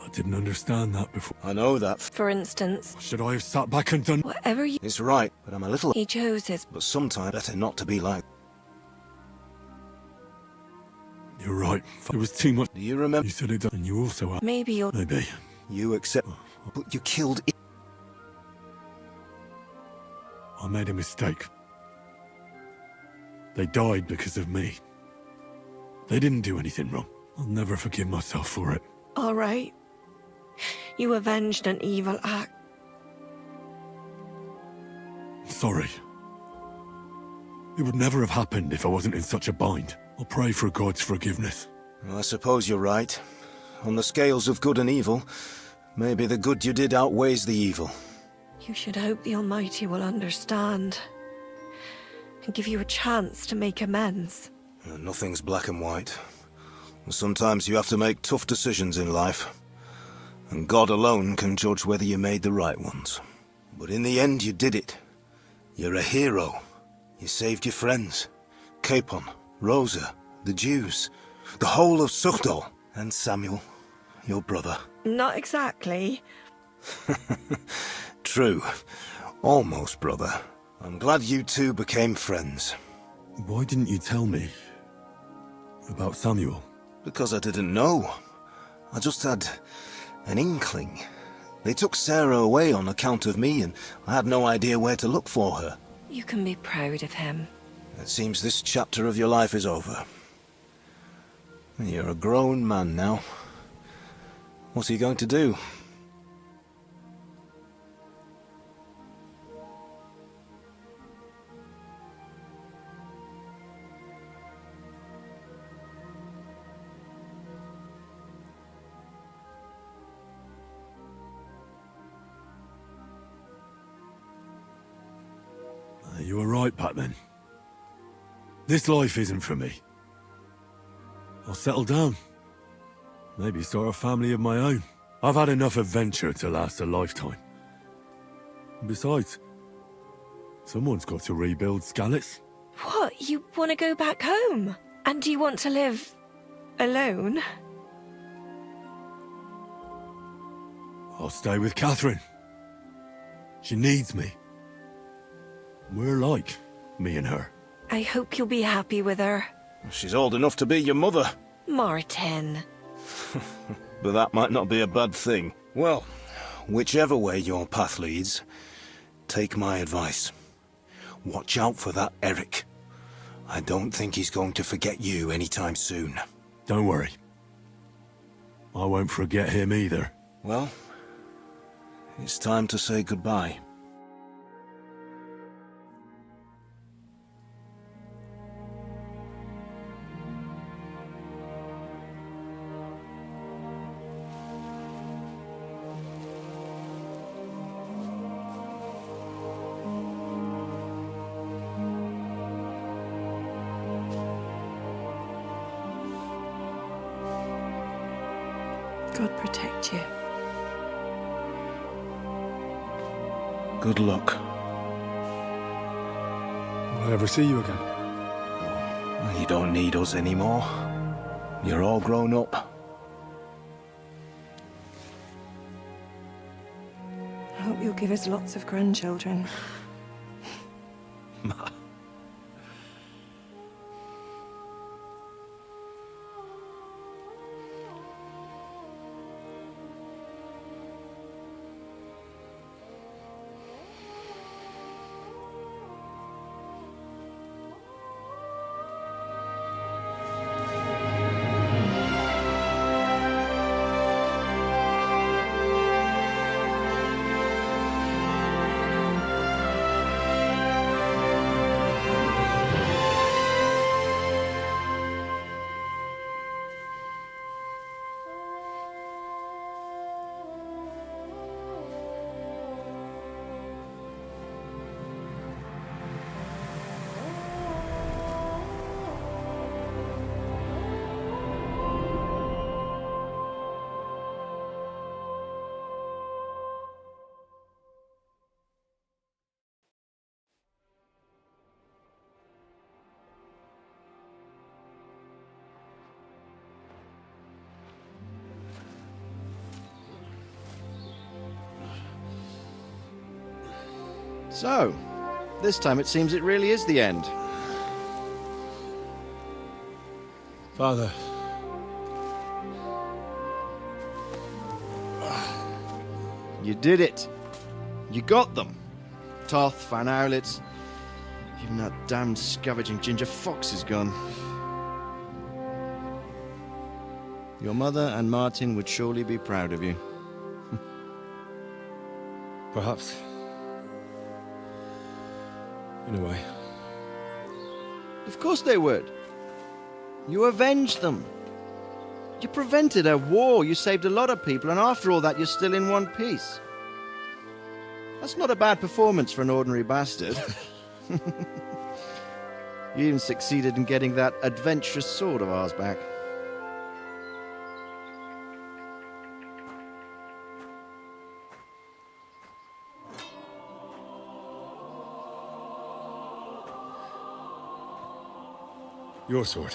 I didn't understand that before. I know that. For instance, Should I have sat back and done... whatever you... It's right, but I'm a little... He chose his... But sometimes better not to be like... You're right. It was too much. Do you remember? You said it, and you also... Maybe you'll... Maybe. You accept... But you killed... I made a mistake. They died because of me. They didn't do anything wrong. I'll never forgive myself for it. All right. You avenged an evil act. Sorry. It would never have happened if I wasn't in such a bind. I'll pray for God's forgiveness. Well, I suppose you're right. On the scales of good and evil, maybe the good you did outweighs the evil. You should hope the Almighty will understand and give you a chance to make amends. Nothing's black and white. Sometimes you have to make tough decisions in life, and God alone can judge whether you made the right ones. But in the end, you did it. You're a hero. You saved your friends. Capon, Rosa, the Jews, the whole of Sugdol, and Samuel, your brother. Not exactly. True. Almost, brother. I'm glad you two became friends. Why didn't you tell me about Samuel? Because I didn't know. I just had an inkling. They took Sarah away on account of me, and I had no idea where to look for her. You can be proud of him. It seems this chapter of your life is over. You're a grown man now. What's he going to do? You were right back then. This life isn't for me. I'll settle down. Maybe start a family of my own. I've had enough adventure to last a lifetime. And besides, someone's got to rebuild Skalitz. What? You want to go back home? And do you want to live alone? I'll stay with Catherine. She needs me. We're like, me and her. I hope you'll be happy with her. She's old enough to be your mother. Martin. But that might not be a bad thing. Well, whichever way your path leads, take my advice. Watch out for that Eric. I don't think he's going to forget you anytime soon. Don't worry. I won't forget him either. Well, it's time to say goodbye. God protect you. Good luck. Will I ever see you again? You don't need us anymore. You're all grown up. I hope you'll give us lots of grandchildren. So, this time it seems it really is the end. Father. You did it. You got them. Toth, Van Owlitz. Even that damned scavenging ginger fox is gone. Your mother and Martin would surely be proud of you. Perhaps. In a way. Of course they would. You avenged them. You prevented a war, you saved a lot of people, and after all that you're still in one piece. That's not a bad performance for an ordinary bastard. You even succeeded in getting that adventurous sword of ours back. Your sword.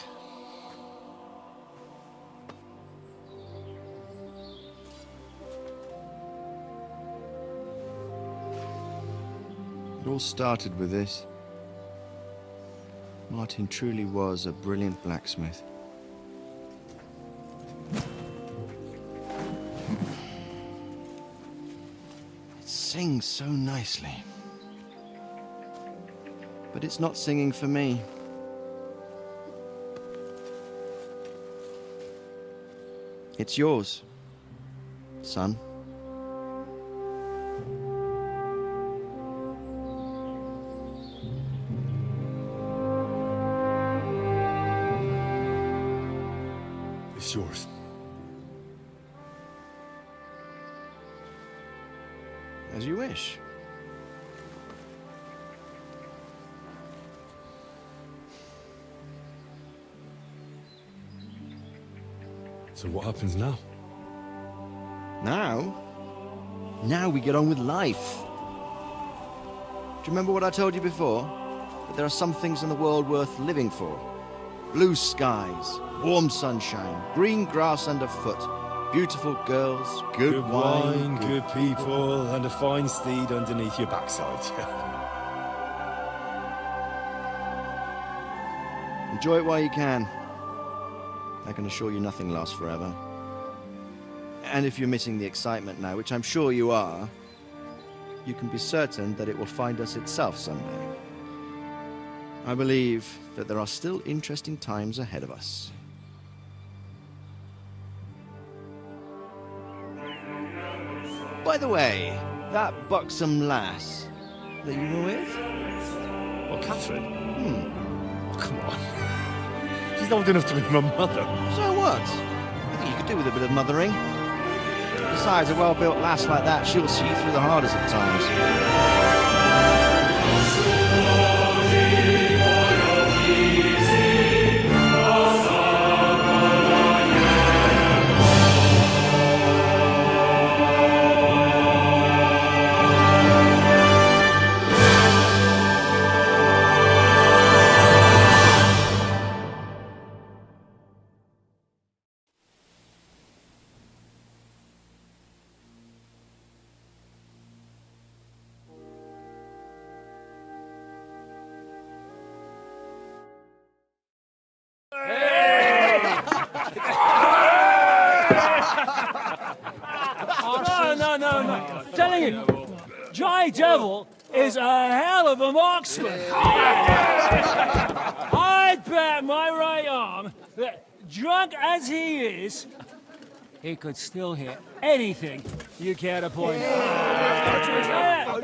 It all started with this. Martin truly was a brilliant blacksmith. It sings so nicely. But it's not singing for me. It's yours, son. It's yours. As you wish. So what happens now? Now? Now we get on with life. Do you remember what I told you before? That there are some things in the world worth living for. Blue skies, warm sunshine, green grass underfoot, beautiful girls, good wine, good people, and a fine steed underneath your backside. Enjoy it while you can. I can assure you nothing lasts forever. And if you're missing the excitement now, which I'm sure you are, you can be certain that it will find us itself someday. I believe that there are still interesting times ahead of us. By the way, that buxom lass that you were with? Well, Catherine? Oh, come on. She's old enough to be my mother. So what? I think you could do with a bit of mothering. Besides, a well-built lass like that, she'll see you through the hardest of times. No. Telling you, Jai Devil is a hell of a marksman. I'd bet my right arm that, drunk as he is, he could still hit anything you care to point out.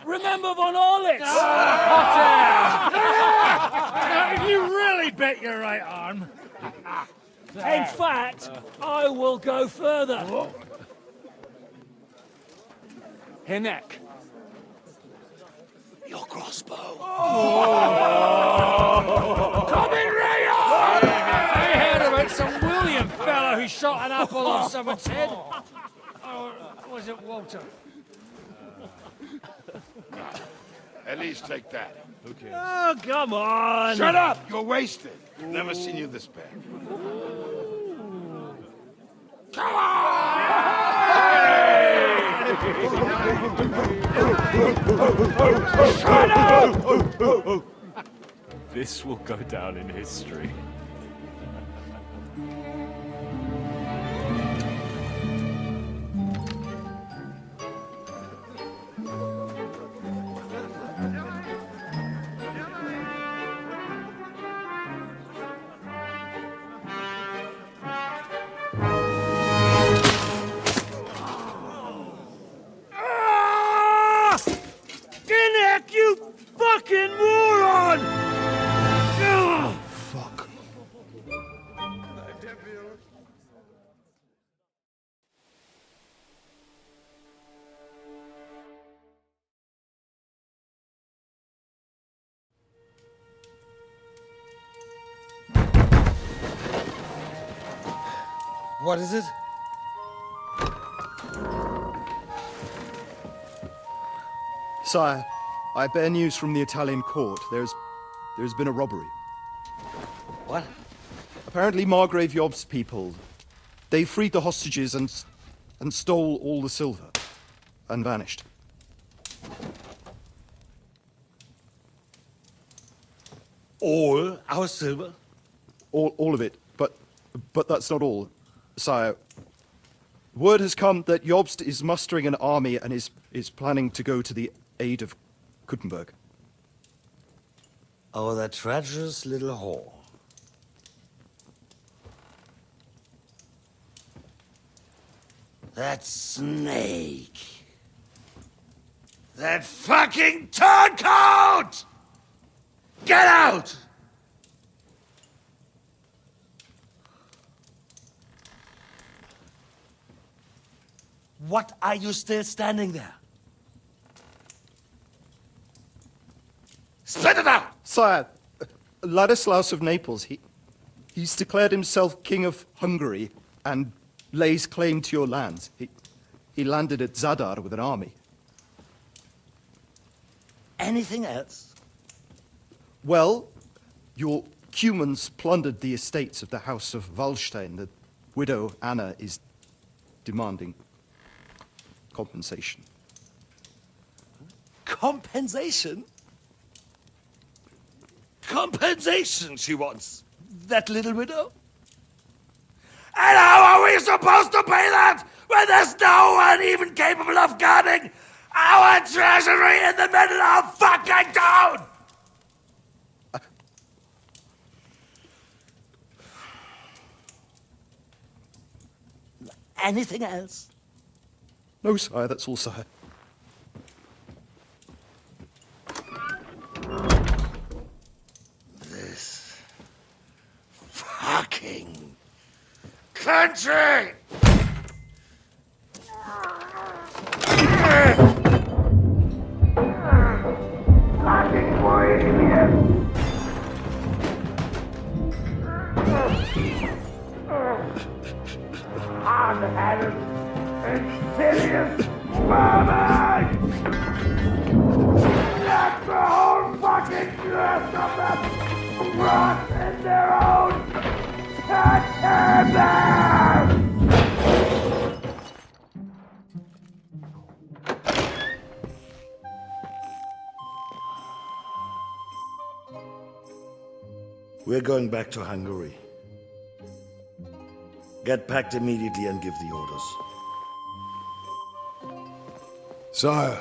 Remember Von Orlitz? You really bet your right arm. In fact, I will go further. Her neck. Your crossbow. Come in, Rayo! I heard about some William fellow who shot an apple off someone's head. Or was it Walter? At least take that. Who cares? Oh, come on. Shut up! You're wasted. Never seen you this bad. Come on! This will go down in history. Kinnick, you fucking moron! Fuck. What is it? Sire, I bear news from the Italian court. There's been a robbery. What? Apparently Margrave Yob's people, they freed the hostages and stole all the silver and vanished. All our silver? All of it, but that's not all, sire. Word has come that Jobst is mustering an army and is planning to go to the aid of Kuttenberg. Oh, that treacherous little whore. That snake. That fucking turncoat! Get out! What are you still standing there? Spit it out! Sire, Ladislaus of Naples, he's declared himself King of Hungary and lays claim to your lands. He landed at Zadar with an army. Anything else? Well, your Cumans plundered the estates of the House of Wallstein. The widow Anna is demanding compensation. Compensation? Compensation she wants, that little widow? And how are we supposed to pay that when there's no one even capable of guarding our treasury in the middle of fucking town? Anything else? No, sire, that's all, sire. This fucking country! Fucking Bohemian! Hard-headed, insidious vermin! That's the whole fucking curse of them! Rot in their own catacomb! We're going back to Hungary. Get packed immediately and give the orders. Sire,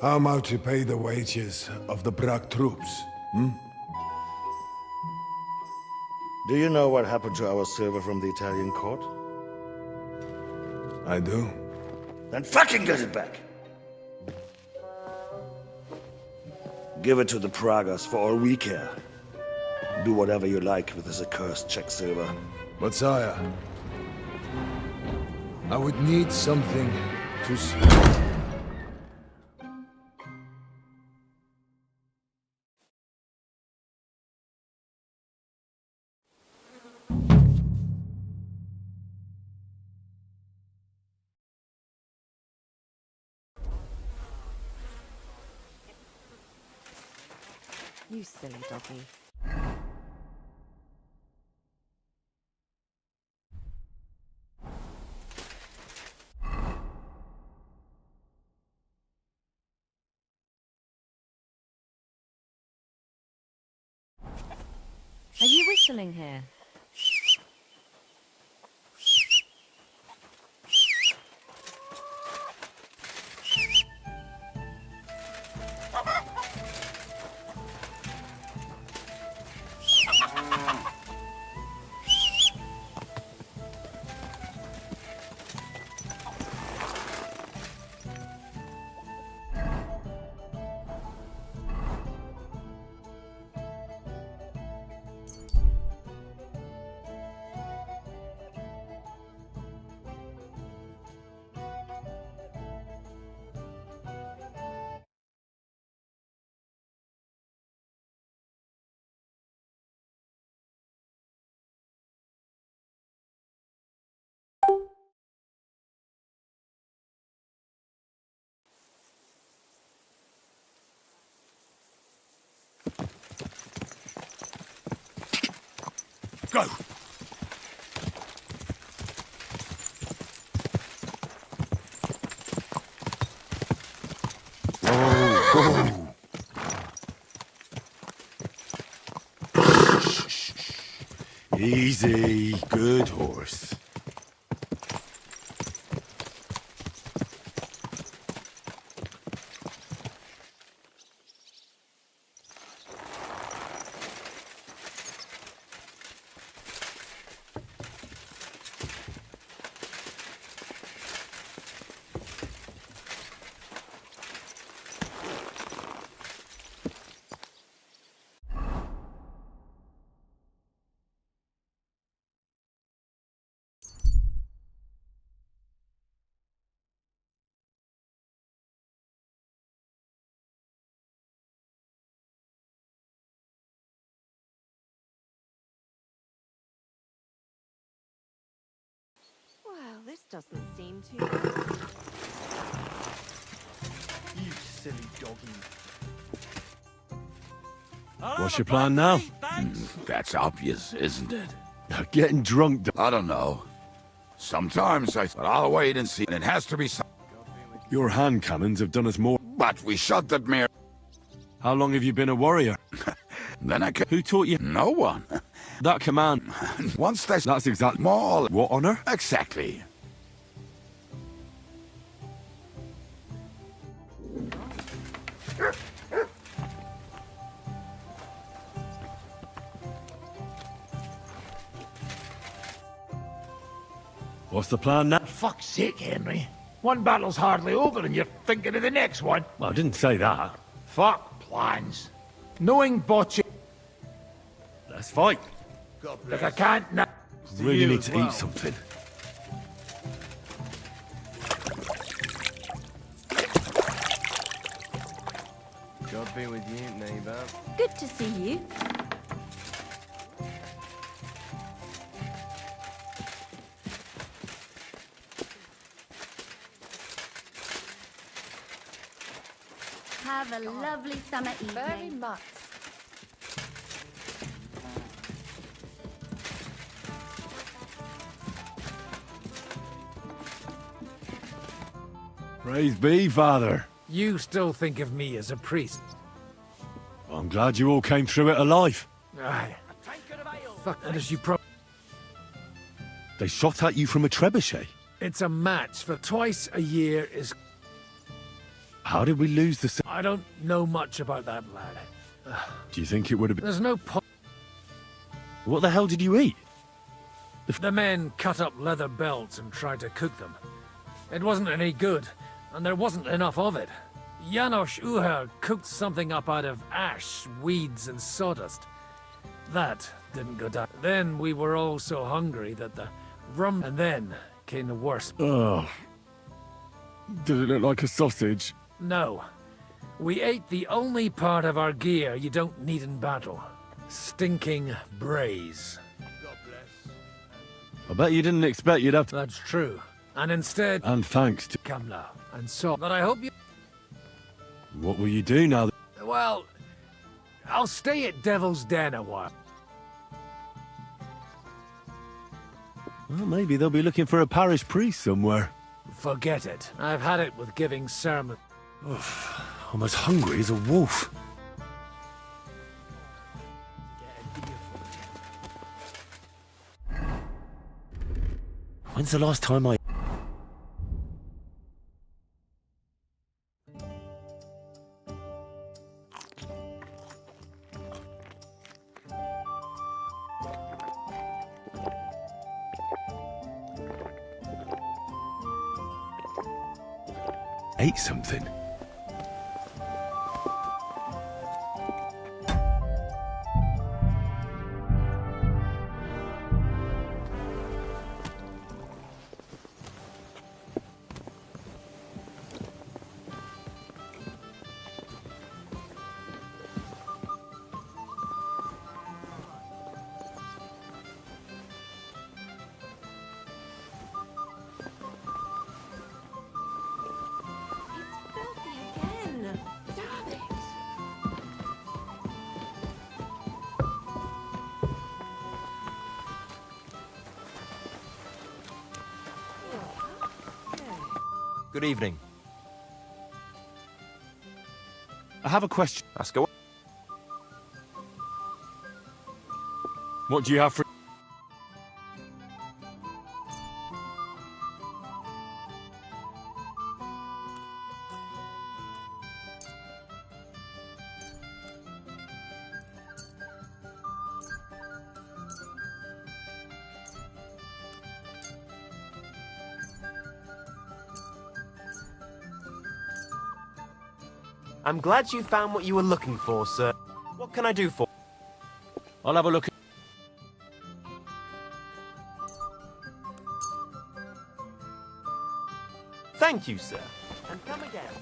how am I to pay the wages of the Prague troops? Do you know what happened to our silver from the Italian court? I do. Then fucking get it back! Give it to the Pragas for all we care. Do whatever you like with this accursed Czech silver. But sire, I would need something to You silly doggy. whistling here? Go! Easy, good horse. Well, this doesn't seem too bad. You silly doggy. What's your plan now? That's obvious, isn't it? Getting drunk. I don't know. Sometimes I thought I'll wait and see. And it has to be some... Your hand cannons have done us more. But we shot that mare. How long have you been a warrior? Then I could... Who taught you? No one. That command. Once they... That's exactly... More... What honor? Exactly. What's the plan now? For fuck's sake, Henry. One battle's hardly over and you're thinking of the next one. Well, I didn't say that. Fuck plans. Knowing Bocce... Let's fight. Look, I can't now. Really need to eat something. God be with you, neighbor. Good to see you. Have a lovely summer evening. Very much. Praise be, Father. You still think of me as a priest? I'm glad you all came through it alive. Aye. Fuck, and as you pro... They shot at you from a trebuchet. It's a match for twice a year is... How did we lose the... I don't know much about that, lad. Do you think it would have been... There's no point... What the hell did you eat? The men cut up leather belts and tried to cook them. It wasn't any good, and there wasn't enough of it. Janos Uher cooked something up out of ash, weeds, and sawdust. That didn't go down. Then we were all so hungry that the rum... And then came the worst. Oh. Did it look like a sausage? No. We ate the only part of our gear you don't need in battle. Stinking braise. I bet you didn't expect you'd have to... That's true. And instead... And thanks to... Come now. And so... But I hope you... What will you do now? Well... I'll stay at Devil's Den a while. Well, maybe they'll be looking for a parish priest somewhere. Forget it. I've had it with giving sermons. I'm as hungry as a wolf. When's the last time I... ate something? Good evening. I have a question. Ask away. What do you have for... I'm glad you found what you were looking for, sir. What can I do for? I'll have a look. Thank you, sir. And come again.